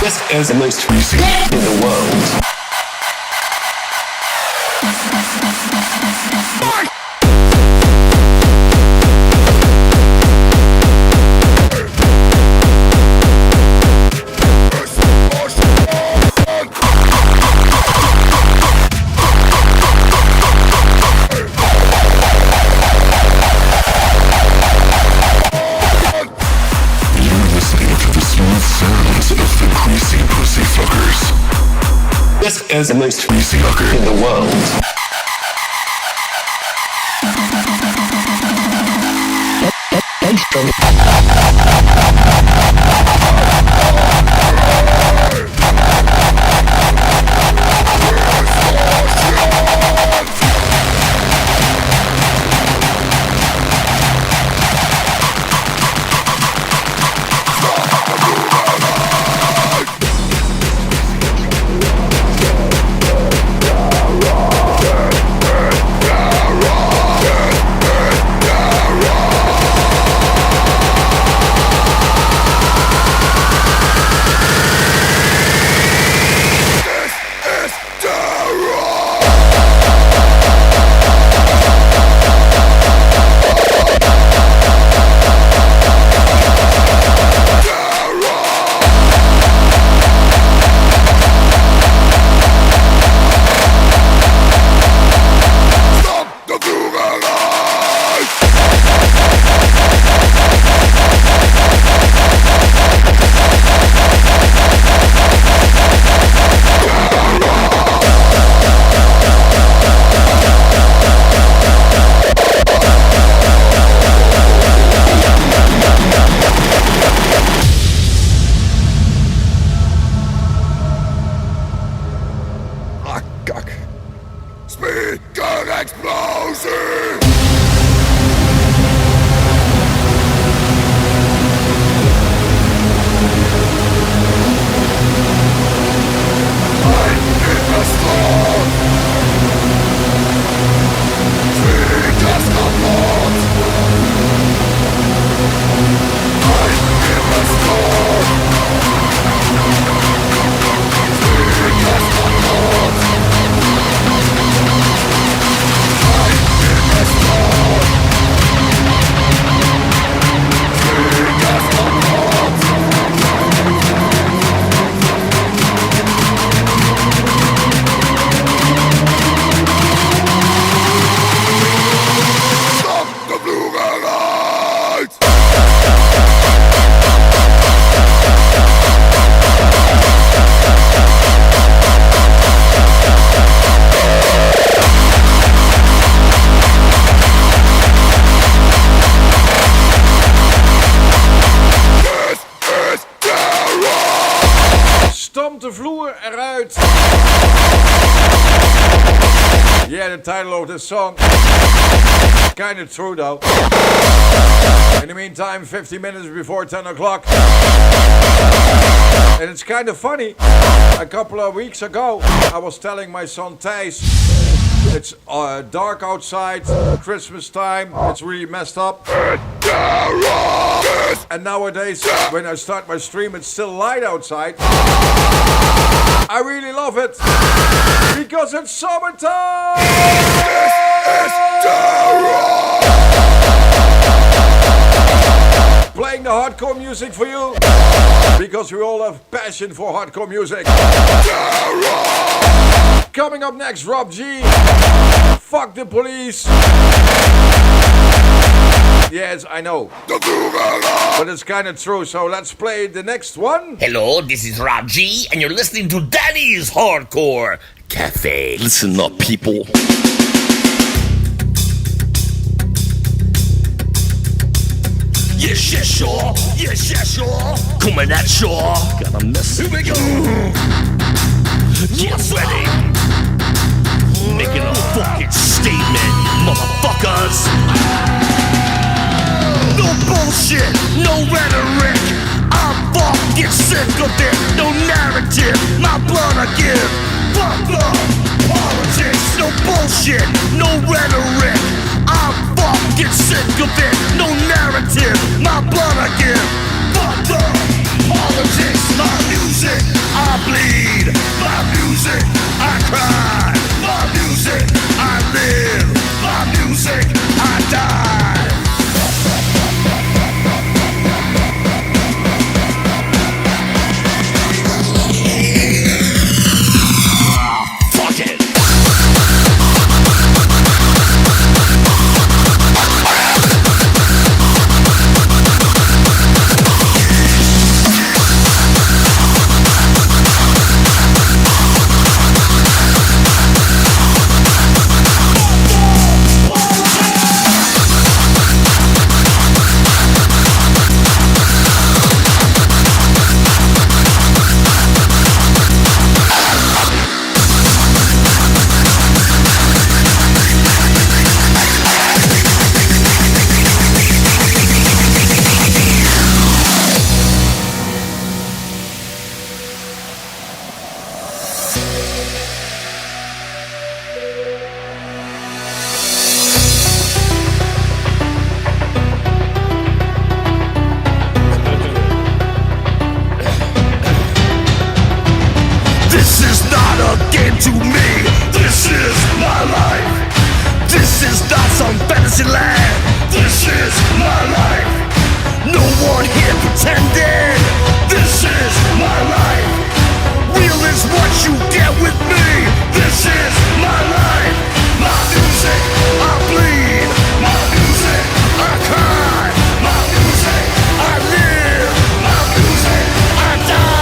This is the most greasy in the world. This is the most greasy fucker in the world. Zomer eruit. Yeah, the title of this song. Kind of true though. In the meantime, 50 minutes before 10 o'clock. And it's kind of funny. A couple of weeks ago, I was telling my son Thijs, it's dark outside, Christmas time, it's really messed up. And nowadays, when I start my stream, it's still light outside. I really love it, because it's summertime! Playing the hardcore music for you, because we all have passion for hardcore music. Coming up next, Rob G. Fuck the police. Yes, I know. But it's kind of true, so let's play the next one. Hello, this is Rob G, and you're listening to Danny's Hardcore Cafe. Listen up, people. Yes, yes, sure. Yes, yes, sure. Coming at sure. Got a mess. Here we go. Get ready. Making a fucking statement, motherfuckers. No bullshit, no rhetoric. I'm fucking sick of it. No narrative, my blood I give. Fuck up politics, no bullshit, no rhetoric. I'm fucking sick of it. No narrative, my blood I give. Fuck up politics, my music I bleed. My music I cry. My music I live. My music I die. Fuck it. To me, this is my life. This is not some fantasy land. This is my life. No one here pretending. This is my life. Real is what you get with me. This is my life. My music, I bleed. My music, I cry. My music, I live. My music, I die.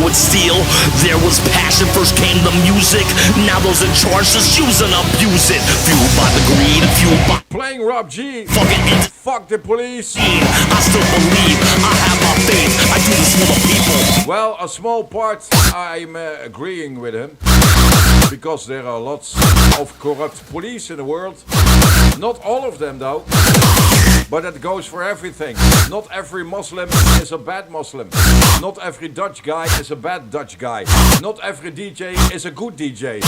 Would steal. There was passion, first came the music. Now those in charge just use and abuse it. Fueled by the greed, fueled by playing Rob G. Fuck the police. I still believe, I have my faith. I do this for the people. Well, a small part I'm agreeing with him, because there are lots of corrupt police in the world. Not all of them though. But that goes for everything. Not every Muslim is a bad Muslim. Not every Dutch guy is a bad Dutch guy. Not every DJ is a good DJ.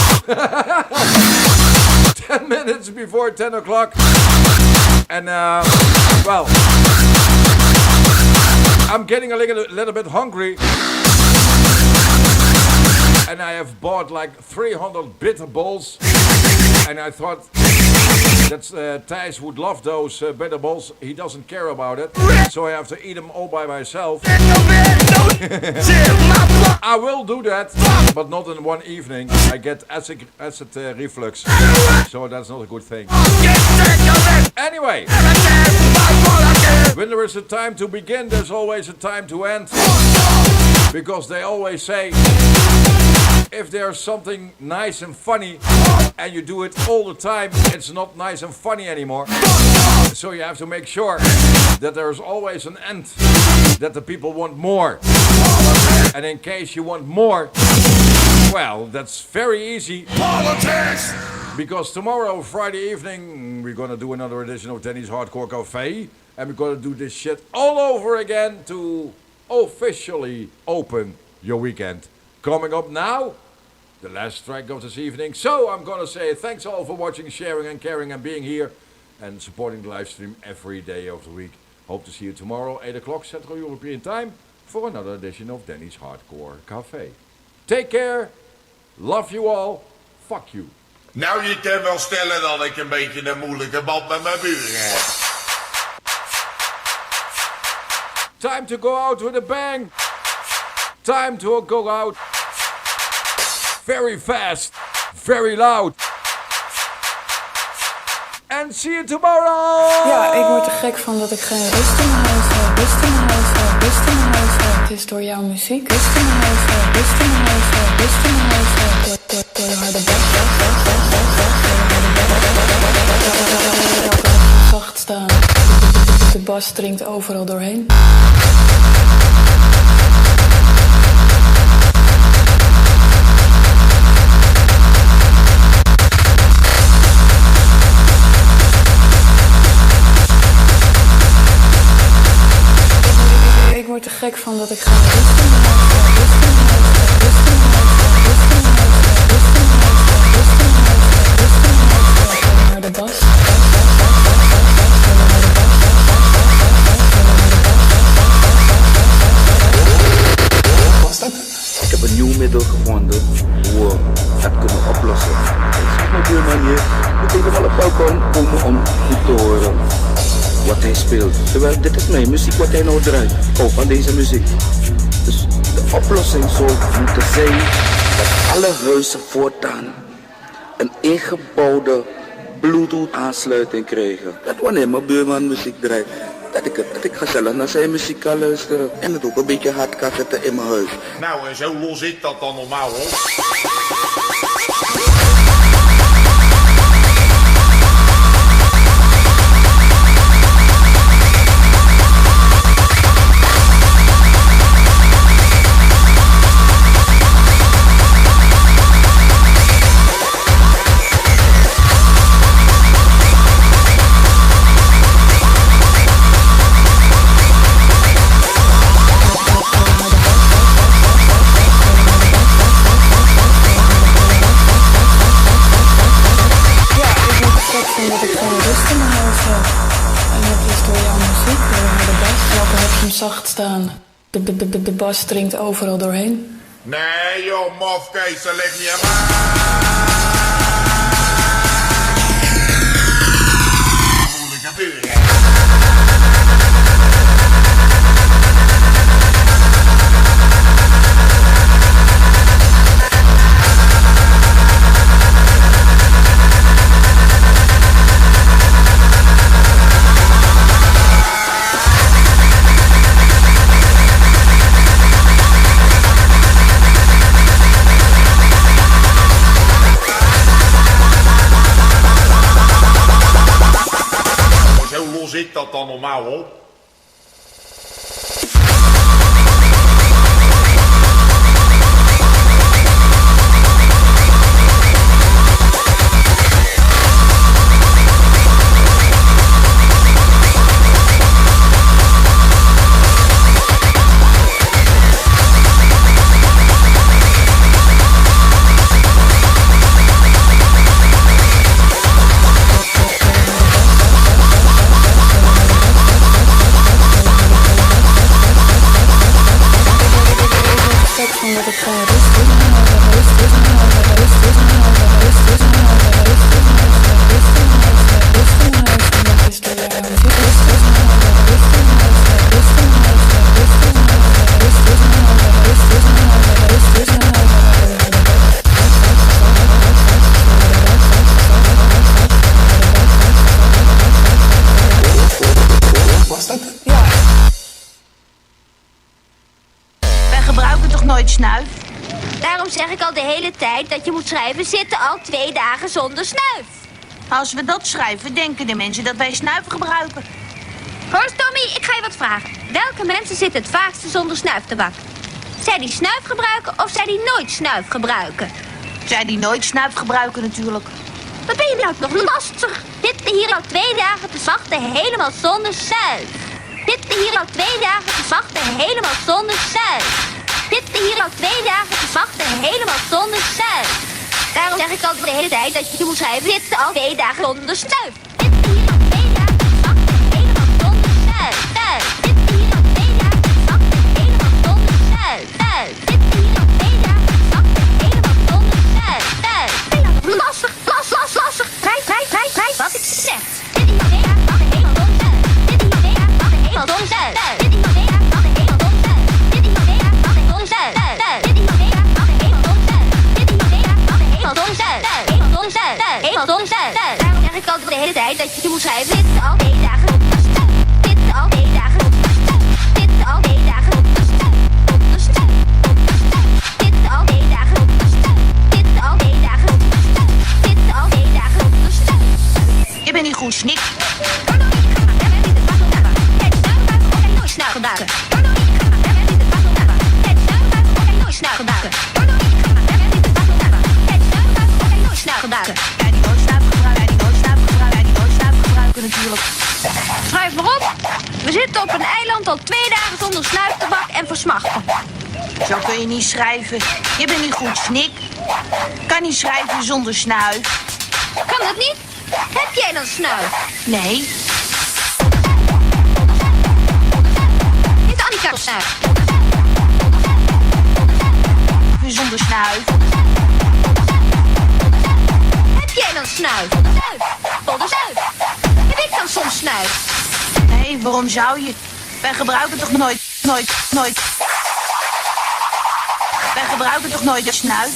10 minutes before 10 o'clock. And, well, I'm getting a little bit hungry. And I have bought like 300 bitter balls. And I thought that Thijs would love those bitter balls. He doesn't care about it. So I have to eat them all by myself. I will do that, but not in one evening. I get acid reflux. So that's not a good thing. Anyway, when there is a time to begin, there's always a time to end. Because they always say, if there's something nice and funny and you do it all the time, it's not nice and funny anymore. So you have to make sure that there's always an end, that the people want more. And in case you want more, well, that's very easy. Politics! Because tomorrow, Friday evening, we're gonna do another edition of Danny's Hardcore Café. And we're gonna do this shit all over again to officially open your weekend. Coming up now, the last track of this evening. So I'm gonna say thanks all for watching, sharing and caring and being here and supporting the live stream every day of the week. Hope to see you tomorrow, 8 o'clock Central European Time, for another edition of Danny's Hardcore Café. Take care, love you all, fuck you. Nou, je kan wel stellen dat ik een beetje een moeilijke band met mijn buren heb. Time to go out with a bang. Time to go out very fast, very loud. And see you tomorrow! Ja, ik word er gek van dat ik geen rust in mijn huis heb. Rust in mijn huis heb, rust in mijn huis heb. Het is door jouw muziek. Rust in mijn huis heb, rust in mijn huis heb, rust in mijn huis heb. Door je harde bek. Zacht staan. De bas dringt overal doorheen. Ik word er gek van dat ik ga rust in mijn huis heb, rust in mijn huis heb, rust in mijn huis heb, rust in mijn huis heb, rust in mijn huis heb, rust in mijn huis heb, rust in mijn huis heb, naar de bas. Ik heb een nieuw middel gevonden hoe we het kunnen oplossen. Op die manier moet helemaal op balkon komen om goed te horen wat hij speelt. Terwijl dit is mijn muziek wat hij nou draait. Oh, van deze muziek. Dus de oplossing zou moeten zijn dat alle huizen voortaan een ingebouwde Bluetooth aansluiting krijgen. Dat wanneer mijn buurman muziek draait, dat ik gezellig naar zijn muziek kan luisteren. En het ook een beetje hard kan zetten in mijn huis. Nou, en zo los ik dat dan normaal op. Zacht staan. De bas dringt overal doorheen. Nee joh, mofkees, dat ligt niet aan mij. Moeilijke buren. Ik dat dan normaal op? nooit snuif. Daarom zeg ik al de hele tijd dat je moet schrijven zitten al 2 dagen zonder snuif. Als we dat schrijven, denken de mensen dat wij snuif gebruiken. Hoor eens, Tommy, ik ga je wat vragen. Welke mensen zitten het vaakste zonder snuiftabak? Zij die snuif gebruiken of zij die nooit snuif gebruiken? Zij die nooit snuif gebruiken natuurlijk. Wat ben je nou nog lastig? Zitten hier al 2 dagen te wachten helemaal zonder snuif. Zitten hier al 2 dagen te wachten helemaal zonder snuif. Zitten hier al 2 dagen te wachten helemaal zonder snuif. Daarom zeg ik al de hele tijd dat je moet schrijven zitten al 2 dagen zonder snuif. Zitten hier al 2 dagen te wachten helemaal zonder snuif. Zitten hier al 2 dagen te wachten helemaal zonder snuif. Zitten hier al 2 dagen te wachten helemaal zonder snuif. Lastig. Wat ik zeg. Zit hier 2 dagen wachten helemaal zonder snuif. Zit hier 2 dagen wachten helemaal zonder snuif. Zit hier 2 dagen wachten helemaal zonder snuif. Zit hier 2 dagen wachten zonder snuif. Zit hier 2 dagen wachten helemaal zonder snuif. Zit hier 2 dagen wachten helemaal zonder snuif. Helemaal zonder snuif. Daarom zeg ik al de hele tijd dat je moet schrijven zitten al 2 dagen zonder snuif. Zitten al 2 dagen zonder snuif. Zitten al 2 dagen zonder snuif. Zitten al 2 dagen zonder snuif. Zitten al 2 dagen zonder snuif. Zitten al 2 dagen zonder snuif. Je bent niet goed, Snik. Snuif gebruiken. Natuurlijk. Schrijf maar op. We zitten op een eiland al 2 dagen zonder snuiftabak en versmachten. Zo kun je niet schrijven. Je bent niet goed, Snik. Kan niet schrijven zonder snuif. Kan dat niet? Heb jij dan snuif? Nee. Niet Annika snuif. Zonder snuif. Heb jij dan snuif? Zonder snuif. Heb ik dan soms snuif? Nee, waarom zou je? Wij gebruiken toch nooit. Wij gebruiken toch nooit de snuif?